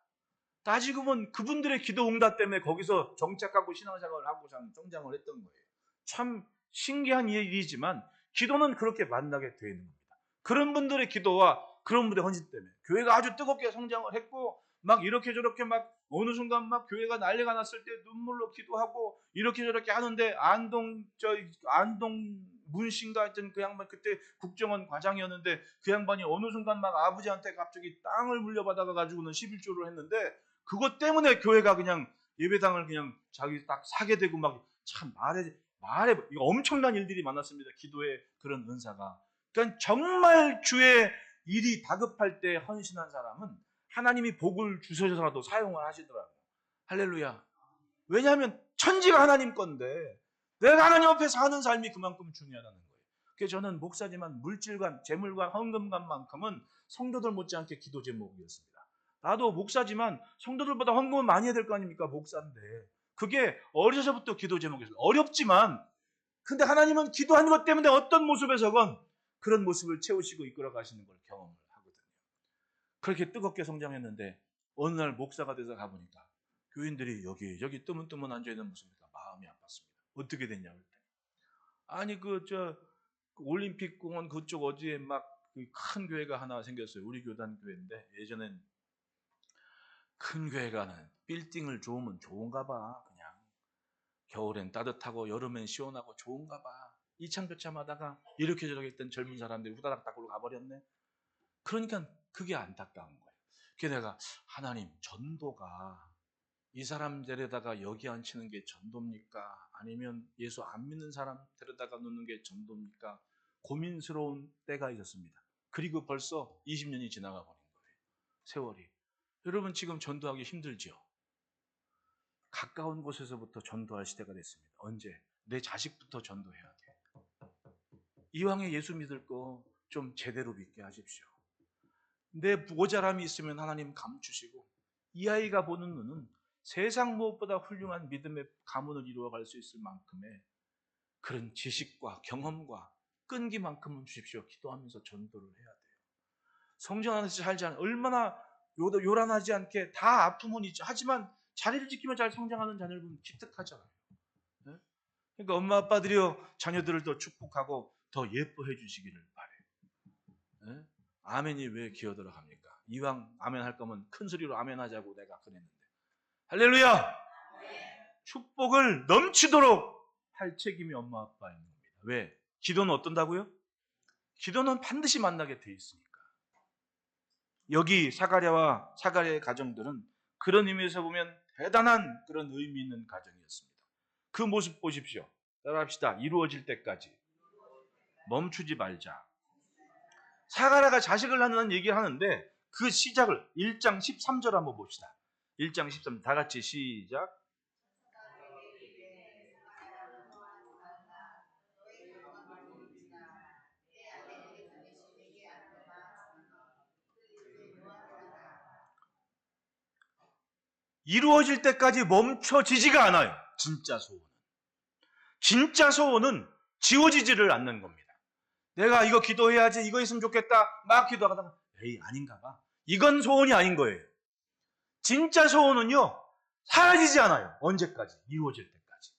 따지고 보면 그분들의 기도 응답 때문에 거기서 정착하고 신앙생활을 하고 성장을 했던 거예요. 참 신기한 일이지만 기도는 그렇게 만나게 되어 있는 겁니다. 그런 분들의 기도와 그런 분들의 헌신 때문에 교회가 아주 뜨겁게 성장을 했고 막 이렇게 저렇게 막 어느 순간 막 교회가 난리가 났을 때 눈물로 기도하고 이렇게 저렇게 하는데 안동 문신가 하여튼 그 양반 그때 국정원 과장이었는데 그 양반이 어느 순간 막 아버지한테 갑자기 땅을 물려받아 가지고는 11조를 했는데 그것 때문에 교회가 그냥 예배당을 그냥 자기 딱 사게 되고 막 참 말해 이거 엄청난 일들이 많았습니다. 기도의 그런 은사가. 그러니까 정말 주의 일이 다급할 때 헌신한 사람은 하나님이 복을 주셔서라도 사용을 하시더라고요. 할렐루야. 왜냐하면 천지가 하나님 건데 내가 하나님 앞에 사는 삶이 그만큼 중요하다는 거예요. 그래서 저는 목사지만 물질관, 재물관, 헌금관만큼은 성도들 못지않게 기도 제목이었습니다. 나도 목사지만 성도들보다 헌금은 많이 해야 될 거 아닙니까? 목사인데. 그게 어려서부터 기도 제목이었어요. 어렵지만 근데 하나님은 기도하는 것 때문에 어떤 모습에서건 그런 모습을 채우시고 이끌어 가시는 걸 경험을 하거든요. 그렇게 뜨겁게 성장했는데 어느 날 목사가 돼서 가보니까 교인들이 여기 뜨문뜨문 앉아있는 모습이니까 마음이 아팠습니다. 어떻게 됐냐 그랬더니 아니 올림픽 공원 그쪽 어디에 막 큰 교회가 하나 생겼어요. 우리 교단 교회인데 예전엔 큰 교회가는 빌딩을 좋으면 좋은가 봐. 그냥 겨울엔 따뜻하고 여름엔 시원하고 좋은가 봐. 이참저참하다가 이렇게 저렇게 했던 젊은 사람들이 후다닥 닦으러 가버렸네. 그러니까 그게 안타까운 거예요. 그래서 내가 하나님 전도가 이 사람 데려다가 여기 앉히는 게 전도입니까? 아니면 예수 안 믿는 사람 데려다가 놓는 게 전도입니까? 고민스러운 때가 있었습니다. 그리고 벌써 20년이 지나가 버린 거예요. 세월이. 여러분 지금 전도하기 힘들죠? 가까운 곳에서부터 전도할 시대가 됐습니다. 언제? 내 자식부터 전도해야 돼. 이왕에 예수 믿을 거 좀 제대로 믿게 하십시오. 내 모자람이 있으면 하나님 감추시고 이 아이가 보는 눈은 세상 무엇보다 훌륭한 믿음의 가문을 이루어갈 수 있을 만큼의 그런 지식과 경험과 끈기만큼은 주십시오. 기도하면서 전도를 해야 돼요. 성전 안에서 살지 않은 얼마나 요란하지 않게 다 아픔은 있죠. 하지만 자리를 지키며 잘 성장하는 자녀를 보면 기특하잖아요. 네? 그러니까 엄마 아빠들이요 자녀들을 더 축복하고 더 예뻐해 주시기를 바래요. 네? 아멘이 왜 기어들어 갑니까? 이왕 아멘 할 거면 큰 소리로 아멘 하자고 내가 그랬는데. 할렐루야! 축복을 넘치도록 할 책임이 엄마 아빠인 겁니다. 왜? 기도는 어떤다고요? 기도는 반드시 만나게 돼 있으니까. 여기 사가랴의 가정들은 그런 의미에서 보면 대단한 그런 의미 있는 가정이었습니다. 그 모습 보십시오. 따라합시다. 이루어질 때까지 멈추지 말자. 사가랴가 자식을 낳는 얘기를 하는데 그 시작을 1장 13절 한번 봅시다. 1장 13절 다 같이 시작. 이루어질 때까지 멈춰지지가 않아요. 진짜 소원은. 진짜 소원은 지워지지를 않는 겁니다. 내가 이거 기도해야지, 이거 있으면 좋겠다, 막 기도하다가 에이 아닌가 봐. 이건 소원이 아닌 거예요. 진짜 소원은요 사라지지 않아요. 언제까지? 이루어질 때까지.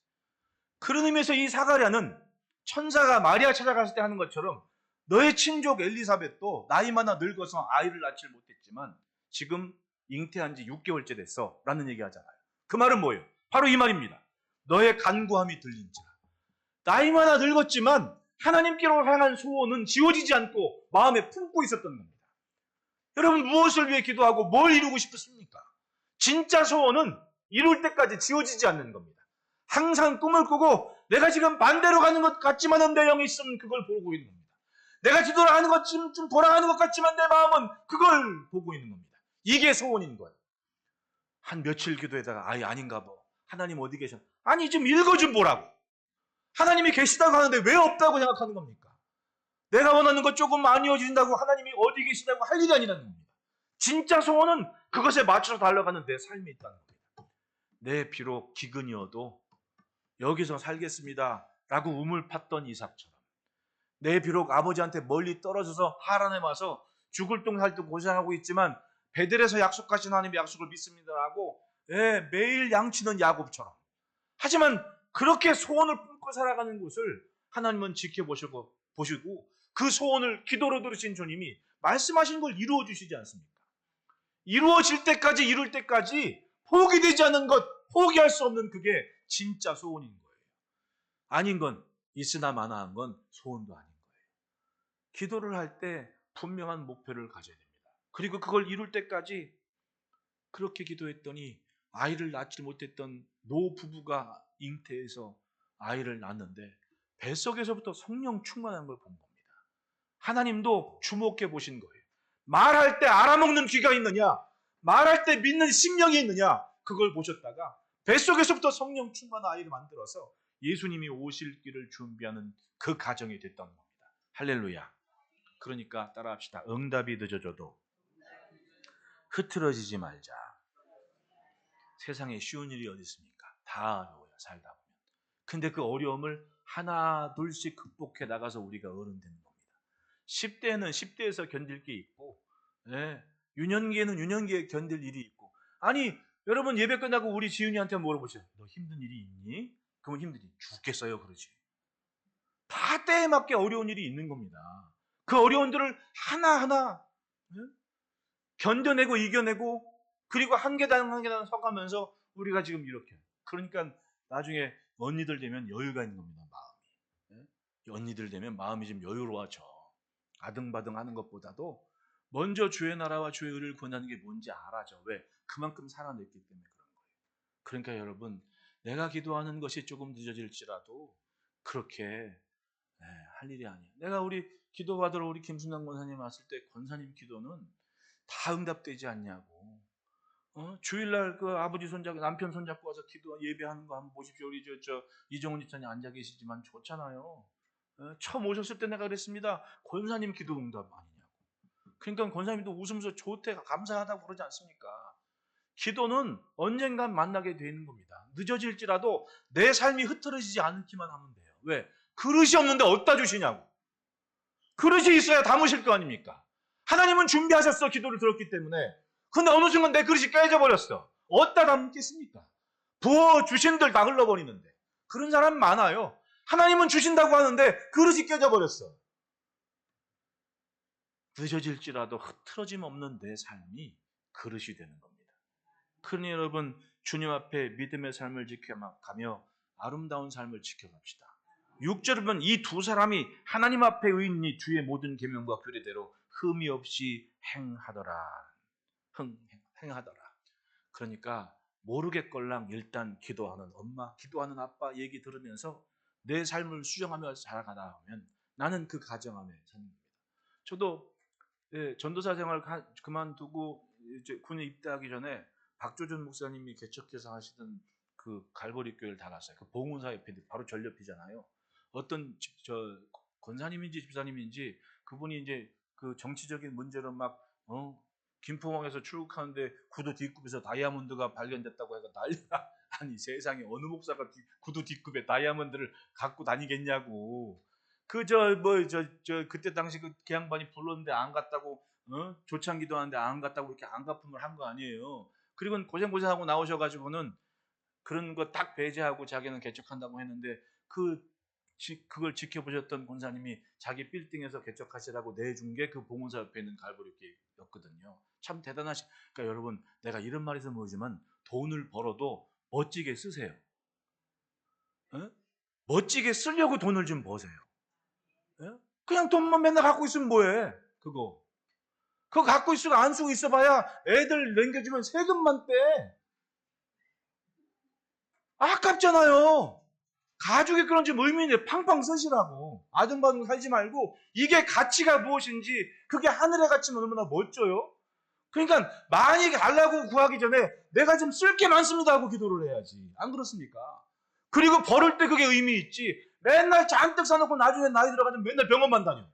그런 의미에서 이 사가랴는 천사가 마리아 찾아갔을 때 하는 것처럼 너의 친족 엘리사벳도 나이 많아 늙어서 아이를 낳지 못했지만 지금 잉태한 지 6개월째 됐어 라는 얘기 하잖아요. 그 말은 뭐예요? 바로 이 말입니다. 너의 간구함이 들린지라. 나이 많아 늙었지만 하나님께로 향한 소원은 지워지지 않고 마음에 품고 있었던 겁니다. 여러분 무엇을 위해 기도하고 뭘 이루고 싶으십니까? 진짜 소원은 이룰 때까지 지워지지 않는 겁니다. 항상 꿈을 꾸고 내가 지금 반대로 가는 것 같지만 내 영이 있으면 그걸 보고 있는 겁니다. 내가 뒤돌아 가는 것 좀 돌아가는 것 같지만 내 마음은 그걸 보고 있는 겁니다. 이게 소원인 거예요. 한 며칠 기도에다가 아예 아닌가 봐. 하나님 어디 계셔? 아니 좀 읽어 좀 보라고. 하나님이 계시다고 하는데 왜 없다고 생각하는 겁니까? 내가 원하는 것 조금 안 이루어진다고 하나님이 어디 계시다고 할 일이 아니라는 겁니다. 진짜 소원은 그것에 맞춰서 달려가는 내 삶이 있다는 겁니다. 내 비록 기근이어도 여기서 살겠습니다 라고 우물 팠던 이삭처럼 내 비록 아버지한테 멀리 떨어져서 하란에 와서 죽을 똥 살 똥 고생하고 있지만 베델에서 약속하신 하나님의 약속을 믿습니다라고 매일 양치는 야곱처럼 하지만 그렇게 소원을 품고 살아가는 것을 하나님은 지켜보시고 그 소원을 기도로 들으신 주님이 말씀하신 걸 이루어 주시지 않습니까? 이루어질 때까지 이룰 때까지 포기되지 않는 것, 포기할 수 없는 그게 진짜 소원인 거예요. 아닌 건 있으나 마나한 건 소원도 아닌 거예요. 기도를 할 때 분명한 목표를 가져야 됩니다. 그리고 그걸 이룰 때까지 그렇게 기도했더니 아이를 낳지 못했던 노부부가 잉태해서 아이를 낳았는데 뱃속에서부터 성령 충만한 걸 본 겁니다. 하나님도 주목해 보신 거예요. 말할 때 알아먹는 귀가 있느냐, 말할 때 믿는 심령이 있느냐, 그걸 보셨다가 뱃속에서부터 성령 충만한 아이를 만들어서 예수님이 오실 길을 준비하는 그 가정이 됐던 겁니다. 할렐루야. 그러니까 따라합시다. 응답이 늦어져도 흐트러지지 말자. 세상에 쉬운 일이 어디 있습니까? 다 어려워요. 살다 보면. 근데 그 어려움을 하나 둘씩 극복해 나가서 우리가 어른 되는 겁니다. 10대는 10대에서 견딜 게 있고 유년기에는 유년기에 견딜 일이 있고 아니 여러분 예배 끝나고 우리 지은이한테 물어보세요. 너 힘든 일이 있니? 그러면 힘들지. 죽겠어요 그러지. 다 때에 맞게 어려운 일이 있는 겁니다. 그 어려움들을 하나하나 견뎌내고 이겨내고 그리고 한 계단 한 계단 서가면서 우리가 지금 이렇게 그러니까 나중에 언니들 되면 여유가 있는 겁니다. 마음이. 언니들 되면 마음이 좀 여유로워져. 아등바등 하는 것보다도 먼저 주의 나라와 주의 의를 구하는 게 뭔지 알아죠. 왜? 그만큼 살아냈기 때문에 그런 거예요. 그러니까 여러분 내가 기도하는 것이 조금 늦어질지라도 그렇게 할 일이 아니에요. 내가 우리 기도받으러 우리 김순남 권사님 왔을 때 권사님 기도는 다 응답되지 않냐고. 주일날 그 아버지 손잡고 남편 손잡고 와서 기도 예배하는 거 한번 보십시오. 우리 이종훈 집사님 앉아 계시지만 좋잖아요. 처음 오셨을 때 내가 그랬습니다. 권사님 기도 응답 아니냐고. 그러니까 권사님도 웃으면서 좋대 감사하다고 그러지 않습니까? 기도는 언젠간 만나게 되는 겁니다. 늦어질지라도 내 삶이 흐트러지지 않기만 하면 돼요. 왜? 그릇이 없는데 어디다 주시냐고. 그릇이 있어야 담으실 거 아닙니까? 하나님은 준비하셨어. 기도를 들었기 때문에. 근데 어느 순간 내 그릇이 깨져버렸어. 어디다 담겠습니까? 부어주신들 다 흘러버리는데. 그런 사람 많아요. 하나님은 주신다고 하는데 그릇이 깨져버렸어. 늦어질지라도 흐트러짐 없는 내 삶이 그릇이 되는 겁니다. 그러니 여러분, 주님 앞에 믿음의 삶을 지켜가며 아름다운 삶을 지켜갑시다. 6절을 보면 이 두 사람이 하나님 앞에 의인이 주의 모든 계명과 규례대로 흠이 없이 행하더라. 행하더라. 그러니까 모르겠걸랑 일단 기도하는 엄마, 기도하는 아빠 얘기 들으면서 내 삶을 수정하며 살아가다 보면 나는 그 가정 안에 사는 겁니다. 저도 전도사 생활 그만두고 이제 군에 입대하기 전에 박조준 목사님이 개척해서 하시던 그 갈보리 교회를 다 갔어요. 그 봉은사 옆에 바로 절 옆이잖아요. 어떤 권사님인지 집사님인지 그분이 이제 그 정치적인 문제로 막 김포항에서 출국하는데 구두 뒷굽에서 다이아몬드가 발견됐다고 해서 난리가. 아니 세상에 어느 목사가 구두 뒷굽에 다이아몬드를 갖고 다니겠냐고. 그때 당시 그 양반이 불렀는데 안 갔다고 조창기도 하는데 안 갔다고 이렇게 안갚음을 한 거 아니에요. 그리고 고생하고 나오셔가지고는 그런 거 딱 배제하고 자기는 개척한다고 했는데 그걸 지켜보셨던 권사님이 자기 빌딩에서 개척하시라고 내준 게 그 봉헌사 옆에 있는 갈보리교회였거든요. 참 대단하시. 그러니까 여러분, 내가 이런 말에서 모르지만 돈을 벌어도 멋지게 쓰세요. 멋지게 쓰려고 돈을 좀 버세요. 그냥 돈만 맨날 갖고 있으면 뭐해? 그거 갖고 있으고 안 쓰고 있어봐야 애들 남겨주면 세금만 빼. 아깝잖아요. 가죽이 그런지 의미 있는데 팡팡 쓰시라고. 아등바등 살지 말고 이게 가치가 무엇인지, 그게 하늘의 가치면 얼마나 멋져요. 그러니까 많이 달라고 구하기 전에 내가 좀 쓸 게 많습니다 하고 기도를 해야지. 안 그렇습니까? 그리고 버릴 때 그게 의미 있지. 맨날 잔뜩 사놓고 나중에 나이 들어가면 맨날 병원만 다녀.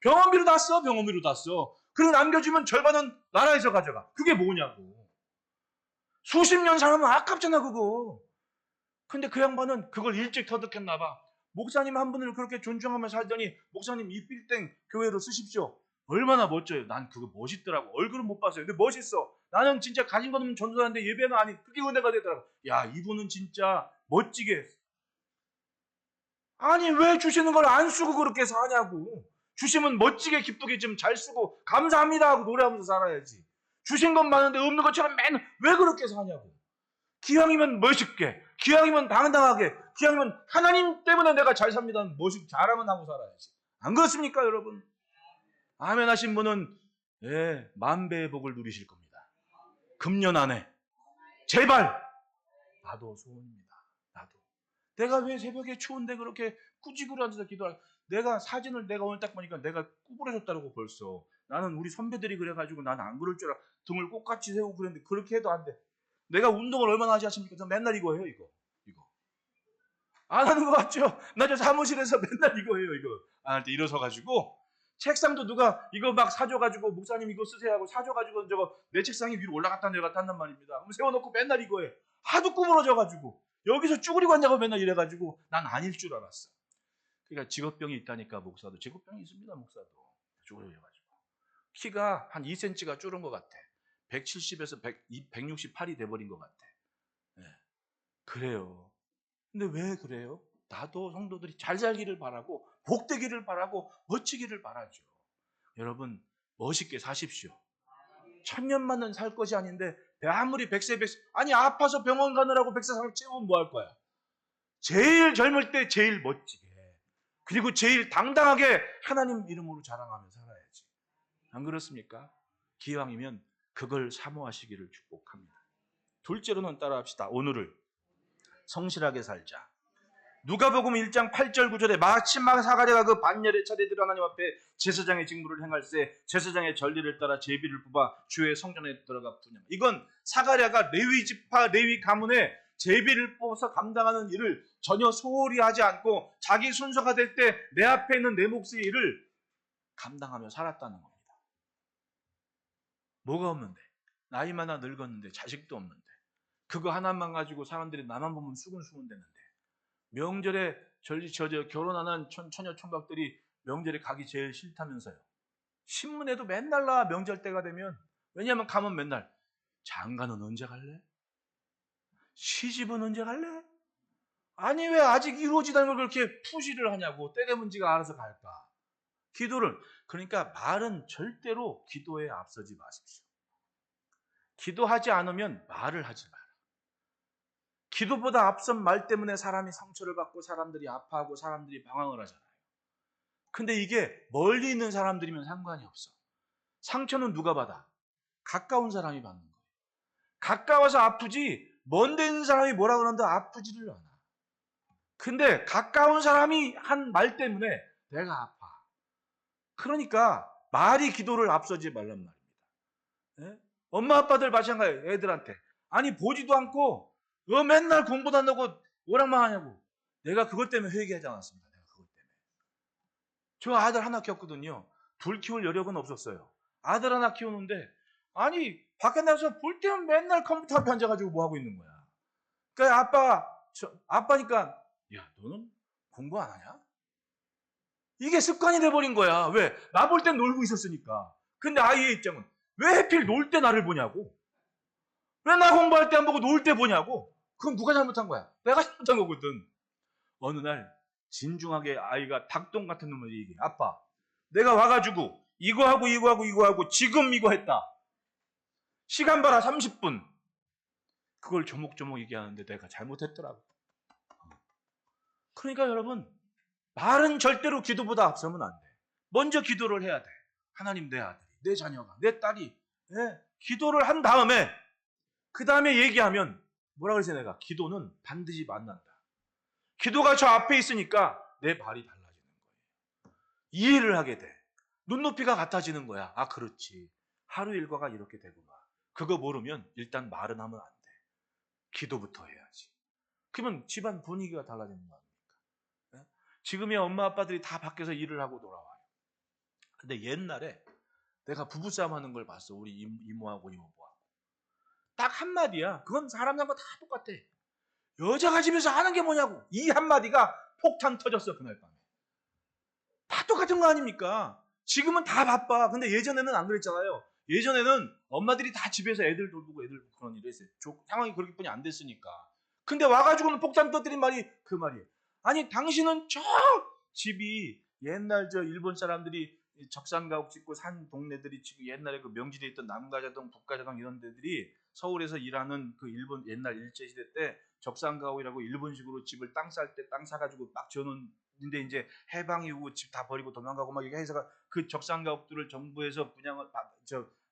병원비로 다 써. 병원비로 다 써. 그리고 남겨주면 절반은 나라에서 가져가. 그게 뭐냐고. 수십 년 살면 아깝잖아 그거. 근데 그 양반은 그걸 일찍 터득했나 봐. 목사님 한 분을 그렇게 존중하며 살더니 목사님 이 빌딩 교회로 쓰십시오. 얼마나 멋져요. 난 그거 멋있더라고. 얼굴은 못 봤어요. 근데 멋있어. 나는 진짜 가진 건 없는 전도사인데 예배는 아니. 그게 은혜가 되더라고. 야, 이분은 진짜 멋지게 했어. 아니 왜 주시는 걸 안 쓰고 그렇게 사냐고. 주시면 멋지게 기쁘게 좀 잘 쓰고 감사합니다 하고 노래하면서 살아야지. 주신 건 많은데 없는 것처럼 맨날 왜 그렇게 사냐고. 기왕이면 멋있게, 기왕이면 당당하게, 기왕이면 하나님 때문에 내가 잘 삽니다. 멋있게 자랑은 하고 살아야지. 안 그렇습니까 여러분? 아멘 하신 분은 만배의 복을 누리실 겁니다. 금년 안에. 제발. 나도 소원입니다. 나도. 내가 왜 새벽에 추운데 그렇게 꾸지구로 앉아서 기도할. 내가 사진을 내가 오늘 딱 보니까 내가 구부러졌다고 벌써. 나는 우리 선배들이 그래가지고 나는 안 그럴 줄 알아. 등을 꼭같이 세우고 그랬는데 그렇게 해도 안 돼. 내가 운동을 얼마나 하지 않습니까? 저 맨날 이거 해요, 이거. 안 하는 것 같죠? 나 저 사무실에서 맨날 이거 해요, 이거. 안 할 때 일어서가지고. 책상도 누가 이거 막 사줘가지고, 목사님 이거 쓰세요 하고 사줘가지고 저거 내 책상이 위로 올라갔다 내려갔다 한단 말입니다. 그럼 세워놓고 맨날 이거 해. 하도 구부러져가지고. 여기서 쭈그리고 앉아고 맨날 이래가지고 난 아닐 줄 알았어. 그러니까 직업병이 있다니까, 목사도. 직업병이 있습니다, 목사도. 쭈그려져가지고. 키가 한 2cm가 줄은 것 같아. 170에서 168이 돼버린 것 같아. 네. 그래요. 근데 왜 그래요? 나도 성도들이 잘 살기를 바라고 복되기를 바라고 멋지기를 바라죠. 여러분 멋있게 사십시오. 1000년만은 살 것이 아닌데 아무리 100세 아니 아파서 병원 가느라고 100세 채우면 뭐 할 거야? 제일 젊을 때 제일 멋지게, 그리고 제일 당당하게 하나님 이름으로 자랑하며 살아야지. 안 그렇습니까? 기왕이면 그걸 사모하시기를 축복합니다. 둘째로는 따라합시다. 오늘을 성실하게 살자. 누가복음 1장 8절 9절에 마침막 사가랴가 그 반열의 차례대로 하나님 앞에 제사장의 직무를 행할세 제사장의 전례를 따라 제비를 뽑아 주의 성전에 들어가 부냐. 이건 사가랴가 레위 지파 레위 가문에 제비를 뽑아서 감당하는 일을 전혀 소홀히 하지 않고 자기 순서가 될 때 내 앞에 있는 내 몫의 일을 감당하며 살았다는 겁니다. 뭐가 없는데? 나이 많아 늙었는데 자식도 없는데 그거 하나만 가지고 사람들이 나만 보면 수근수근 되는데 명절에 결혼 안 한 처녀 총각들이 명절에 가기 제일 싫다면서요. 신문에도 맨날 나와 명절 때가 되면. 왜냐하면 가면 맨날 장가는 언제 갈래? 시집은 언제 갈래? 아니 왜 아직 이루어지지 않은 걸 그렇게 푸시를 하냐고. 때 되면 지가 알아서 갈까. 기도를 그러니까 말은 절대로 기도에 앞서지 마십시오. 기도하지 않으면 말을 하지 마라. 기도보다 앞선 말 때문에 사람이 상처를 받고 사람들이 아파하고 사람들이 방황을 하잖아요. 근데 이게 멀리 있는 사람들이면 상관이 없어. 상처는 누가 받아? 가까운 사람이 받는 거예요. 가까워서 아프지 먼데 있는 사람이 뭐라 그러는데 아프지를 않아. 근데 가까운 사람이 한 말 때문에 내가 아파. 그러니까 말이 기도를 앞서지 말란 말입니다. 예? 엄마 아빠들 마찬가지예요. 애들한테. 아니 보지도 않고 너 맨날 공부도 안 하고 뭐랑만 하냐고. 내가 그것 때문에 회개하지 않았습니다. 내가 그것 때문에. 저 아들 하나 키웠거든요. 둘 키울 여력은 없었어요. 아들 하나 키우는데 아니 밖에 나가서 볼 때는 맨날 컴퓨터 앞에 앉아가지고 뭐 하고 있는 거야. 그러니까 아빠니까 야 너는 공부 안 하냐? 이게 습관이 돼버린 거야. 왜? 나 볼 땐 놀고 있었으니까. 근데 아이의 입장은 왜 하필 놀 때 나를 보냐고. 왜 나 공부할 때 안 보고 놀 때 보냐고. 그건 누가 잘못한 거야? 내가 잘못한 거거든. 어느 날 진중하게 아이가 닭똥 같은 놈을 얘기해. 아빠 내가 와가지고 이거 하고 지금 이거 했다. 시간 봐라 30분. 그걸 조목조목 얘기하는데 내가 잘못했더라고. 그러니까 여러분 말은 절대로 기도보다 앞서면 안 돼. 먼저 기도를 해야 돼. 하나님 내 아들이, 내 자녀가, 내 딸이 기도를 한 다음에 그 다음에 얘기하면 뭐라 그러지 내가? 기도는 반드시 만난다. 기도가 저 앞에 있으니까 내 말이 달라지는 거예요. 이해를 하게 돼. 눈높이가 같아지는 거야. 아 그렇지. 하루 일과가 이렇게 되구나. 그거 모르면 일단 말은 하면 안 돼. 기도부터 해야지. 그러면 집안 분위기가 달라지는 거 아닙니까? 지금의 엄마 아빠들이 다 밖에서 일을 하고 돌아와요. 근데 옛날에 내가 부부싸움 하는 걸 봤어. 우리 이모하고 이모부하고. 딱 한마디야. 그건 사람들과 다 똑같아. 여자가 집에서 하는 게 뭐냐고. 이 한마디가 폭탄 터졌어 그날 밤에. 다 똑같은 거 아닙니까? 지금은 다 바빠. 근데 예전에는 안 그랬잖아요. 예전에는 엄마들이 다 집에서 애들 돌보고 애들 그런 일을 했어요. 상황이 그렇게뿐이 안 됐으니까. 근데 와가지고는 폭탄 터뜨린 말이 그 말이에요. 아니 당신은 저 집이 옛날 저 일본 사람들이 적산가옥 짓고 산 동네들이 지금 옛날에 그 명지대에 있던 남가자동, 북가자동 이런 데들이 서울에서 일하는 그 일본 옛날 일제시대 때 적산가옥이라고 일본식으로 집을 땅 쌀 때 땅 사가지고 막 지어놓은 근데 이제 해방 이후 집 다 버리고 도망가고 막 이렇게 해서 그 적산가옥들을 정부에서 분양을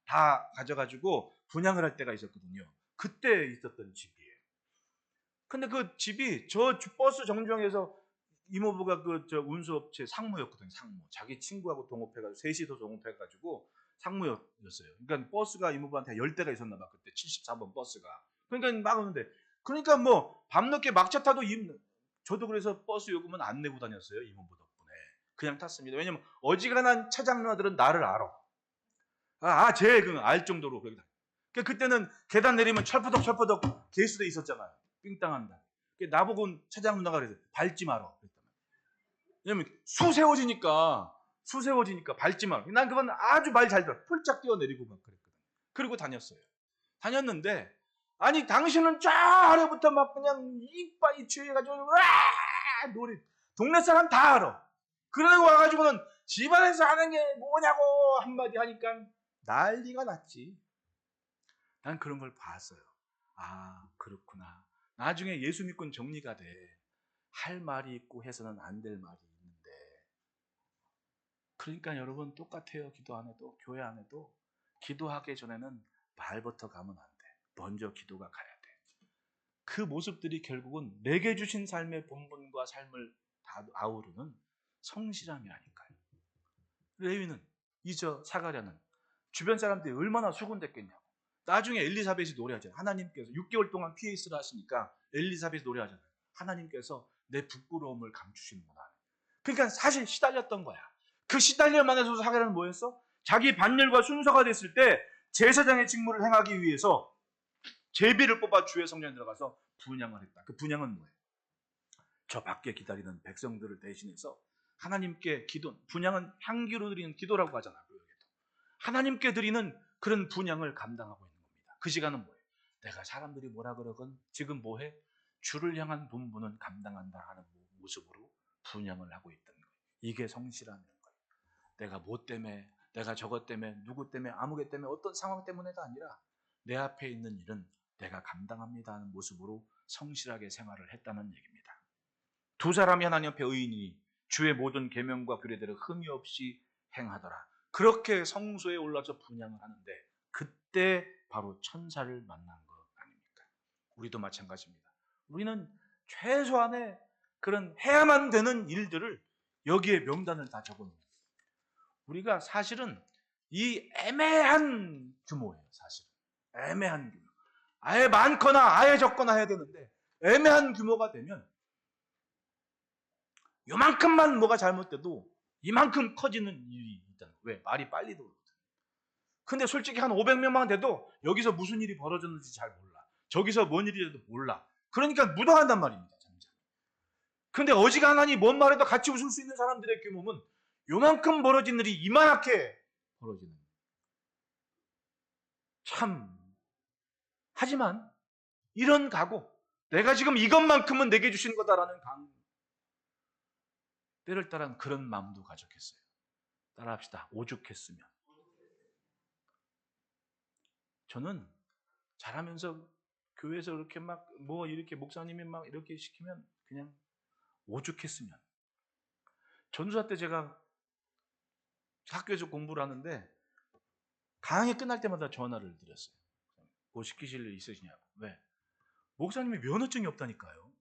다 가져가지고 분양을 할 때가 있었거든요. 그때 있었던 집이에요. 근데 그 집이 저 버스 정류장에서 이모부가 그 저 운수업체 상무였거든요. 상무. 자기 친구하고 동업해가지고 셋이서 동업해가지고 상무였어요. 그러니까 버스가 이모부한테 10대가 있었나 봐. 그때 74번 버스가. 그러니까 막 오는데 그러니까 뭐 밤늦게 막차 타도 저도 그래서 버스 요금은 안 내고 다녔어요. 이모부 덕분에. 그냥 탔습니다. 왜냐면 어지간한 차장 누나들은 나를 알아. 제일 알 정도로 그러니까 그때는 계단 내리면 철퍼덕 개수대 있었잖아요. 삥땅한다. 나보고 차장 누나가 그래서 밟지 마라. 왜냐면 수세워지니까 밟지 마라. 난 그건 아주 말 잘 들어. 폴짝 뛰어내리고 막 그랬거든. 그리고 다녔어요. 다녔는데 아니 당신은 쫙 아래부터 막 그냥 이빨이 취해가지고 와 노래 동네 사람 다 알아. 그러고 와가지고는 집안에서 하는 게 뭐냐고 한마디 하니까 난리가 났지. 난 그런 걸 봤어요. 아 그렇구나. 나중에 예수 믿고는 정리가 돼. 할 말이 있고 해서는 안 될 말이 있는데. 그러니까 여러분 똑같아요. 기도 안 해도 교회 안 해도 기도하기 전에는 말부터 가면 안 돼. 먼저 기도가 가야 돼. 그 모습들이 결국은 내게 주신 삶의 본분과 삶을 다 아우르는 성실함이 아닐까요? 레위는 사가랴는 주변 사람들이 얼마나 수군댔겠냐고. 나중에 엘리사벳이 노래하잖아요. 하나님께서 6개월 동안 피해 있으라 하시니까 엘리사벳이 노래하잖아요. 하나님께서 내 부끄러움을 감추시는구나. 그러니까 사실 시달렸던 거야. 그 시달릴만 해서 사가랴는 뭐였어? 자기 반열과 순서가 됐을 때 제사장의 직무를 행하기 위해서 제비를 뽑아 주의 성전에 들어가서 분향을 했다. 그 분향은 뭐예요? 저 밖에 기다리는 백성들을 대신해서 하나님께 기도, 분향은 향기로 드리는 기도라고 하잖아요. 하나님께 드리는 그런 분향을 감당하고 있는 겁니다. 그 시간은 뭐예요? 내가 사람들이 뭐라 그러건 지금 뭐해? 주를 향한 분부는 감당한다 하는 모습으로 분향을 하고 있던 거예요. 이게 성실함인 거예요. 내가 뭐 때문에, 내가 저것 때문에, 누구 때문에, 아무개 때문에, 어떤 상황 때문에가 아니라 내 앞에 있는 일은 내가 감당합니다 하는 모습으로 성실하게 생활을 했다는 얘기입니다. 두 사람이 하나님 앞에 의인이니 주의 모든 계명과 규례대로 흠이 없이 행하더라. 그렇게 성소에 올라서 분향을 하는데 그때 바로 천사를 만난 것 아닙니까? 우리도 마찬가지입니다. 우리는 최소한의 그런 해야만 되는 일들을 여기에 명단을 다 적어놓습니다. 우리가 사실은 이 애매한 규모예요. 사실은 애매한 규모. 아예 많거나 아예 적거나 해야 되는데 애매한 규모가 되면 요만큼만 뭐가 잘못돼도 이만큼 커지는 일이 있다는 거예요. 왜? 말이 빨리 돌거든. 근데 솔직히 한 500명만 돼도 여기서 무슨 일이 벌어졌는지 잘 몰라. 저기서 뭔 일이 돼도 몰라. 그러니까 묻어간단 말입니다. 점점. 근데 어지간하니 뭔 말에도 같이 웃을 수 있는 사람들의 규모는 요만큼 벌어진 일이 이만하게 벌어지는 거예요. 참. 하지만 이런 각오, 내가 지금 이것만큼은 내게 주신 거다라는 강, 때를 따른 그런 마음도 가졌겠어요. 따라합시다. 오죽했으면. 저는 잘하면서 교회에서 그렇게 막 뭐 이렇게 목사님이 막 이렇게 시키면 그냥 오죽했으면. 전도사 때 제가 학교에서 공부를 하는데 강의 끝날 때마다 전화를 드렸어요. 뭐 시키실 일 있으시냐고. 왜? 목사님이 면허증이 없다니까요.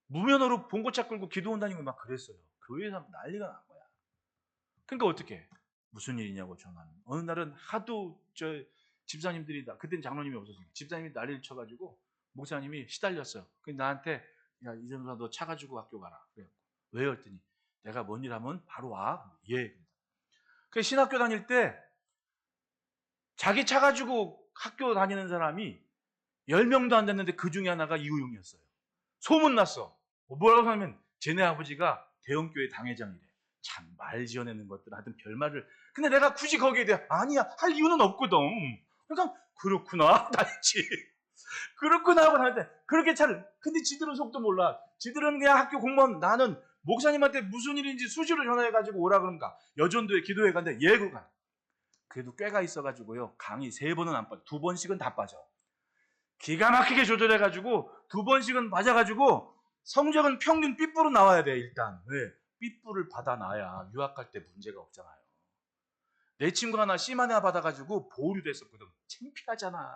무면허로 봉고차 끌고 기도 온다니까 막 그랬어요. 교회에서 난리가 난 거야. 그러니까 어떻게? 무슨 일이냐고 전화는. 어느 날은 하도 집사님들이 그때는 장로님이 없었으니까 집사님이 난리를 쳐가지고 목사님이 시달렸어요. 그래서 나한테 야 이전사 너 차 가지고 학교 가라. 그래요. 왜요? 했더니 내가 뭔 일 하면 바로 와. 예. 그 신학교 다닐 때 자기 차 가지고 학교 다니는 사람이 10명도 안 됐는데 그 중에 하나가 이우용이었어요. 소문났어. 뭐라고 하면 쟤네 아버지가 대형교회 당회장이래. 참 말 지어내는 것들 하여튼 별말을. 근데 내가 굳이 거기에 대해 아니야 할 이유는 없거든. 그러니까 그렇구나 나지. 그렇구나 하고 다녔대. 그렇게 근데 지들은 속도 몰라. 지들은 그냥 학교 공무원. 나는 목사님한테 무슨 일인지 수시로 전화해가지고 오라 그런가. 여전도에 기도회 간대. 예고가. 그래도 꽤가 있어가지고요. 강의 3번은 안 빠져. 2번씩은 다 빠져. 기가 막히게 조절해가지고 2번씩은 맞아가지고 성적은 평균 B뿔로 나와야 돼 일단. 왜? B뿔을 받아놔야 유학할 때 문제가 없잖아요. 내 친구 하나 C만 하나 받아가지고 보류됐었거든. 창피하잖아.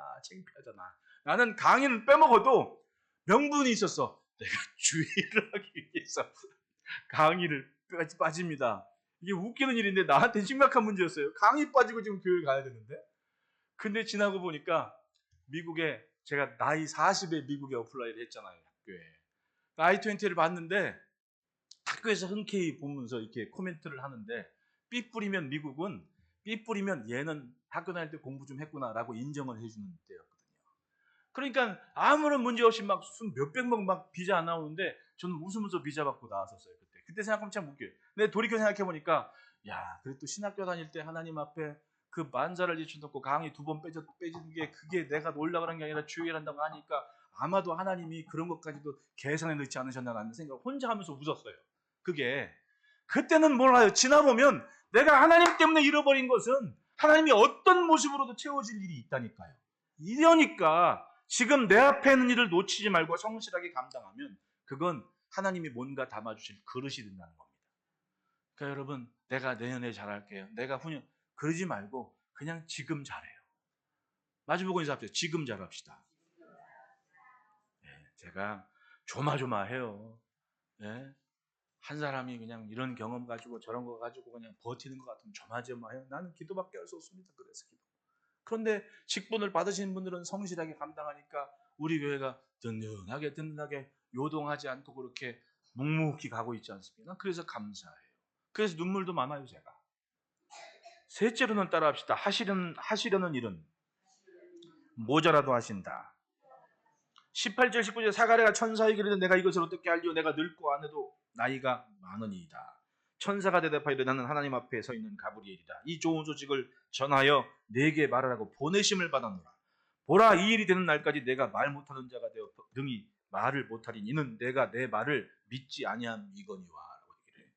나는 강의를 빼먹어도 명분이 있었어. 내가 주의를 하기 위해서 강의를 빠집니다. 이게 웃기는 일인데 나한테는 심각한 문제였어요. 강의 빠지고 지금 교회 가야 되는데. 근데 지나고 보니까 미국에 제가 나이 40에 미국에 어플라이를 했잖아요. 학교에. I-20를 봤는데 학교에서 흔쾌히 보면서 이렇게 코멘트를 하는데 삐 뿌리면 미국은 삐 뿌리면 얘는 학교 다닐 때 공부 좀 했구나라고 인정을 해주는 때였거든요. 그러니까 아무런 문제 없이 막 몇백 명 막 비자 안 나오는데 저는 웃으면서 비자 받고 나왔었어요. 그때 생각하면 참 웃겨요. 근데 돌이켜 생각해 보니까 야 그래도 신학교 다닐 때 하나님 앞에 그 만사를 제쳐놓고 강의 2번 빼진 게 그게 내가 놀라고 한 게 아니라 주의를 한다고 하니까 아마도 하나님이 그런 것까지도 계산해 넣지 않으셨나라는 생각을 혼자 하면서 웃었어요. 그게 그때는 몰라요. 지나보면 내가 하나님 때문에 잃어버린 것은 하나님이 어떤 모습으로도 채워질 일이 있다니까요. 이러니까 지금 내 앞에 있는 일을 놓치지 말고 성실하게 감당하면 그건 하나님이 뭔가 담아주실 그릇이 된다는 겁니다. 그러니까 여러분 내가 내년에 잘할게요. 내가 후년 그러지 말고 그냥 지금 잘해요. 마주보고 인사합시다. 지금 잘합시다. 네, 제가 조마조마해요. 네? 한 사람이 그냥 이런 경험 가지고 저런 거 가지고 그냥 버티는 것 같으면 조마조마해요. 나는 기도밖에 할 수 없습니다. 그래서 기도. 그런데 직분을 받으신 분들은 성실하게 감당하니까 우리 교회가 든든하게 요동하지 않고 그렇게 묵묵히 가고 있지 않습니까? 그래서 감사해요. 그래서 눈물도 많아요, 제가. 셋째로는 따라합시다. 하시려는 일은 모자라도 하신다. 18절 19절 사가랴가 천사에게 이르되 내가 이것을 어떻게 알리오 내가 늙고 아내도 나이가 많으니이다. 천사가 대답하이르되 나는 하나님 앞에 서 있는 가브리엘이다. 이 좋은 소식을 전하여 내게 말하라고 보내심을 받았노라. 보라 이 일이 되는 날까지 내가 말 못하는 자가 되어 능히 말을 못하리니 이는 내가 내 말을 믿지 아니함이거니와. 라고 얘기를 해요.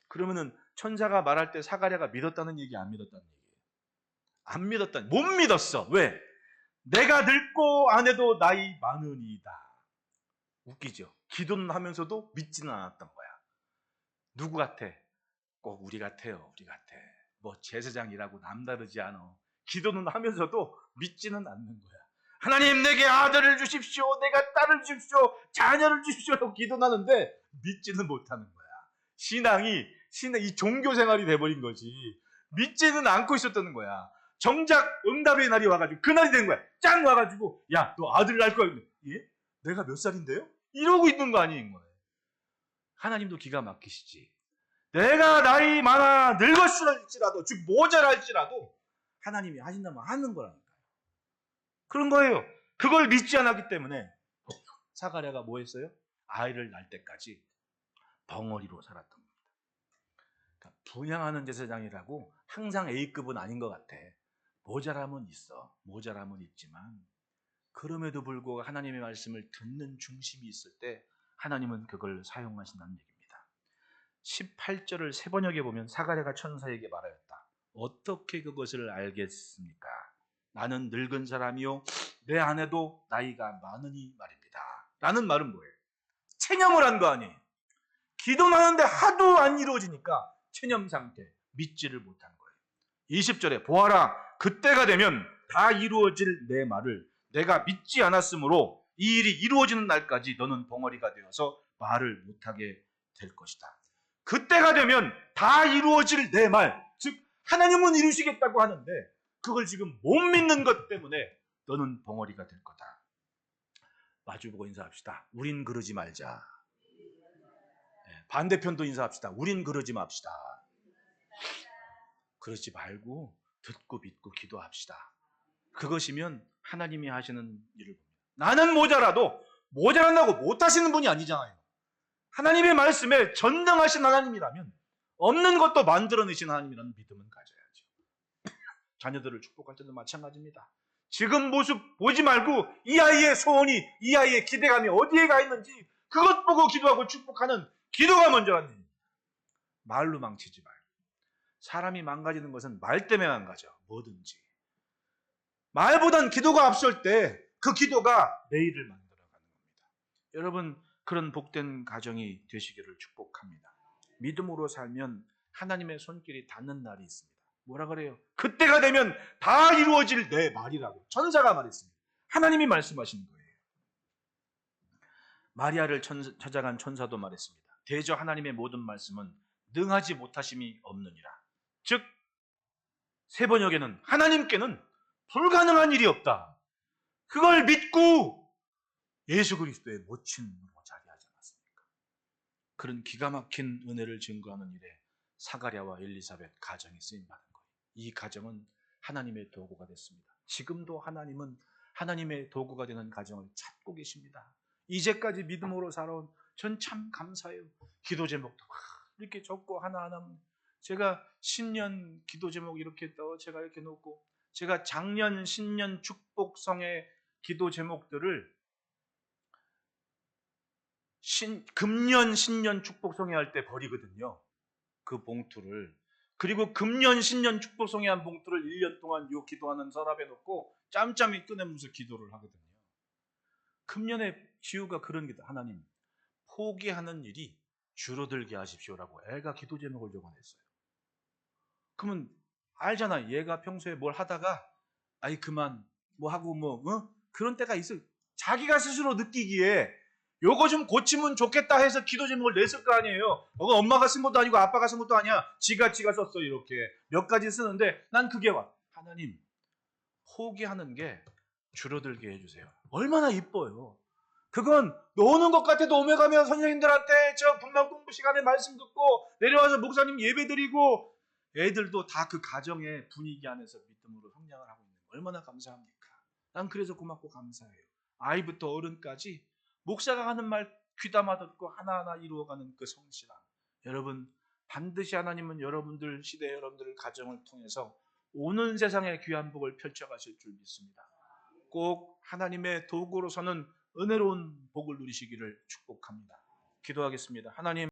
그러면은 천사가 말할 때 사가랴가 믿었다는 얘기 안 믿었다는 얘기예요? 안 믿었다는, 못 믿었어. 왜? 내가 늙고 아내도 나이 많으니이다. 웃기죠? 기도는 하면서도 믿지는 않았던 거야. 누구 같아? 꼭 우리 같아요. 우리 같아. 뭐 제사장이라고 남다르지 않아. 기도는 하면서도 믿지는 않는 거야. 하나님 내게 아들을 주십시오. 내가 딸을 주십시오. 자녀를 주십시오라고 기도하는데 믿지는 못하는 거야. 신앙이 이 종교 생활이 돼버린 거지. 믿지는 않고 있었다는 거야. 정작 응답의 날이 와가지고 그 날이 된 거야. 짱 와가지고 야 너 아들 낳을 거야. 예? 내가 몇 살인데요? 이러고 있는 거 아니인 거예요. 하나님도 기가 막히시지. 내가 나이 많아 늙었을지라도 즉 모자랄지라도 하나님이 하신다면 하는 거라니까요. 그런 거예요. 그걸 믿지 않았기 때문에 사가랴가 뭐 했어요? 아이를 낳을 때까지 벙어리로 살았던 겁니다. 그러니까 분양하는 제사장이라고 항상 A급은 아닌 것 같아. 모자람은 있어. 모자람은 있지만 그럼에도 불구하고 하나님의 말씀을 듣는 중심이 있을 때 하나님은 그걸 사용하신다는 얘기입니다. 18절을 세 번역에 보면 사가랴가 천사에게 말하였다. 어떻게 그것을 알겠습니까? 나는 늙은 사람이요 내 아내도 나이가 많으니 말입니다. 라는 말은 뭐예요? 체념을 한 거 아니에요. 기도는 하는데 하도 안 이루어지니까 체념 상태, 믿지를 못한 거예요. 20절에 보아라 그때가 되면 다 이루어질 내 말을 내가 믿지 않았으므로 이 일이 이루어지는 날까지 너는 벙어리가 되어서 말을 못하게 될 것이다. 그때가 되면 다 이루어질 내 말, 즉 하나님은 이루시겠다고 하는데 그걸 지금 못 믿는 것 때문에 너는 벙어리가 될 거다. 마주보고 인사합시다. 우린 그러지 말자. 반대편도 인사합시다. 우린 그러지 맙시다. 그러지 말고 듣고 믿고 기도합시다. 그것이면 하나님이 하시는 일을 봅니다. 나는 모자란다고 못하시는 분이 아니잖아요. 하나님의 말씀에 전능하신 하나님이라면 없는 것도 만들어내신 하나님이라는 믿음은 가져야죠. 자녀들을 축복할 때도 마찬가지입니다. 지금 모습 보지 말고 이 아이의 소원이, 이 아이의 기대감이 어디에 가 있는지 그것 보고 기도하고 축복하는 기도가 먼저라는 얘기입니다. 말로 망치지 말고. 사람이 망가지는 것은 말 때문에 망가져. 뭐든지. 말보단 기도가 앞설 때 그 기도가 내일을 만들어가는 겁니다. 여러분 그런 복된 가정이 되시기를 축복합니다. 믿음으로 살면 하나님의 손길이 닿는 날이 있습니다. 뭐라 그래요? 그때가 되면 다 이루어질 내 말이라고 천사가 말했습니다. 하나님이 말씀하신 거예요. 마리아를 찾아간 천사도 말했습니다. 대저 하나님의 모든 말씀은 능하지 못하심이 없느니라. 즉 세 번역에는 하나님께는 불가능한 일이 없다. 그걸 믿고 예수 그리스도의 모친으로 자리하지 않았습니까? 그런 기가 막힌 은혜를 증거하는 일에 사가랴와 엘리사벳 가정이 쓰임받은 거예요. 이 가정은 하나님의 도구가 됐습니다. 지금도 하나님은 하나님의 도구가 되는 가정을 찾고 계십니다. 이제까지 믿음으로 살아온 전 참 감사해요. 기도 제목도 이렇게 적고 하나하나 제가 신년 기도 제목 이렇게 제가 이렇게 놓고 제가 작년 신년 축복성의 기도 제목들을 금년 신년 축복성회 할 때 버리거든요. 그 봉투를. 그리고 금년 신년 축복성회 한 봉투를 1년 동안 요 기도하는 서랍에 놓고 짬짬이 꺼내면서 기도를 하거든요. 금년의 기후가 그런 기도. 하나님 포기하는 일이 줄어들게 하십시오라고 애가 기도 제목을 적어냈어요. 그러면 알잖아. 얘가 평소에 뭘 하다가 아이 그만 뭐 하고 그런 때가 있어. 자기가 스스로 느끼기에 요거 좀 고치면 좋겠다 해서 기도 제목을 냈을 거 아니에요. 그거 엄마가 쓴 것도 아니고 아빠가 쓴 것도 아니야. 지가 썼어. 이렇게 몇 가지 쓰는데 난 그게 와. 하나님 포기하는 게 줄어들게 해주세요. 얼마나 이뻐요. 그건 노는 것 같아도 오메 가면 선생님들한테 저 분만 공부 시간에 말씀 듣고 내려와서 목사님 예배 드리고 애들도 다 그 가정의 분위기 안에서 믿음으로 성장을 하고 있는 거 얼마나 감사합니까? 난 그래서 고맙고 감사해요. 아이부터 어른까지 목사가 하는 말 귀담아 듣고 하나하나 이루어가는 그 성실함. 여러분 반드시 하나님은 여러분들 시대 여러분들 가정을 통해서 오는 세상의 귀한 복을 펼쳐가실 줄 믿습니다. 꼭 하나님의 도구로서는 은혜로운 복을 누리시기를 축복합니다. 기도하겠습니다. 하나님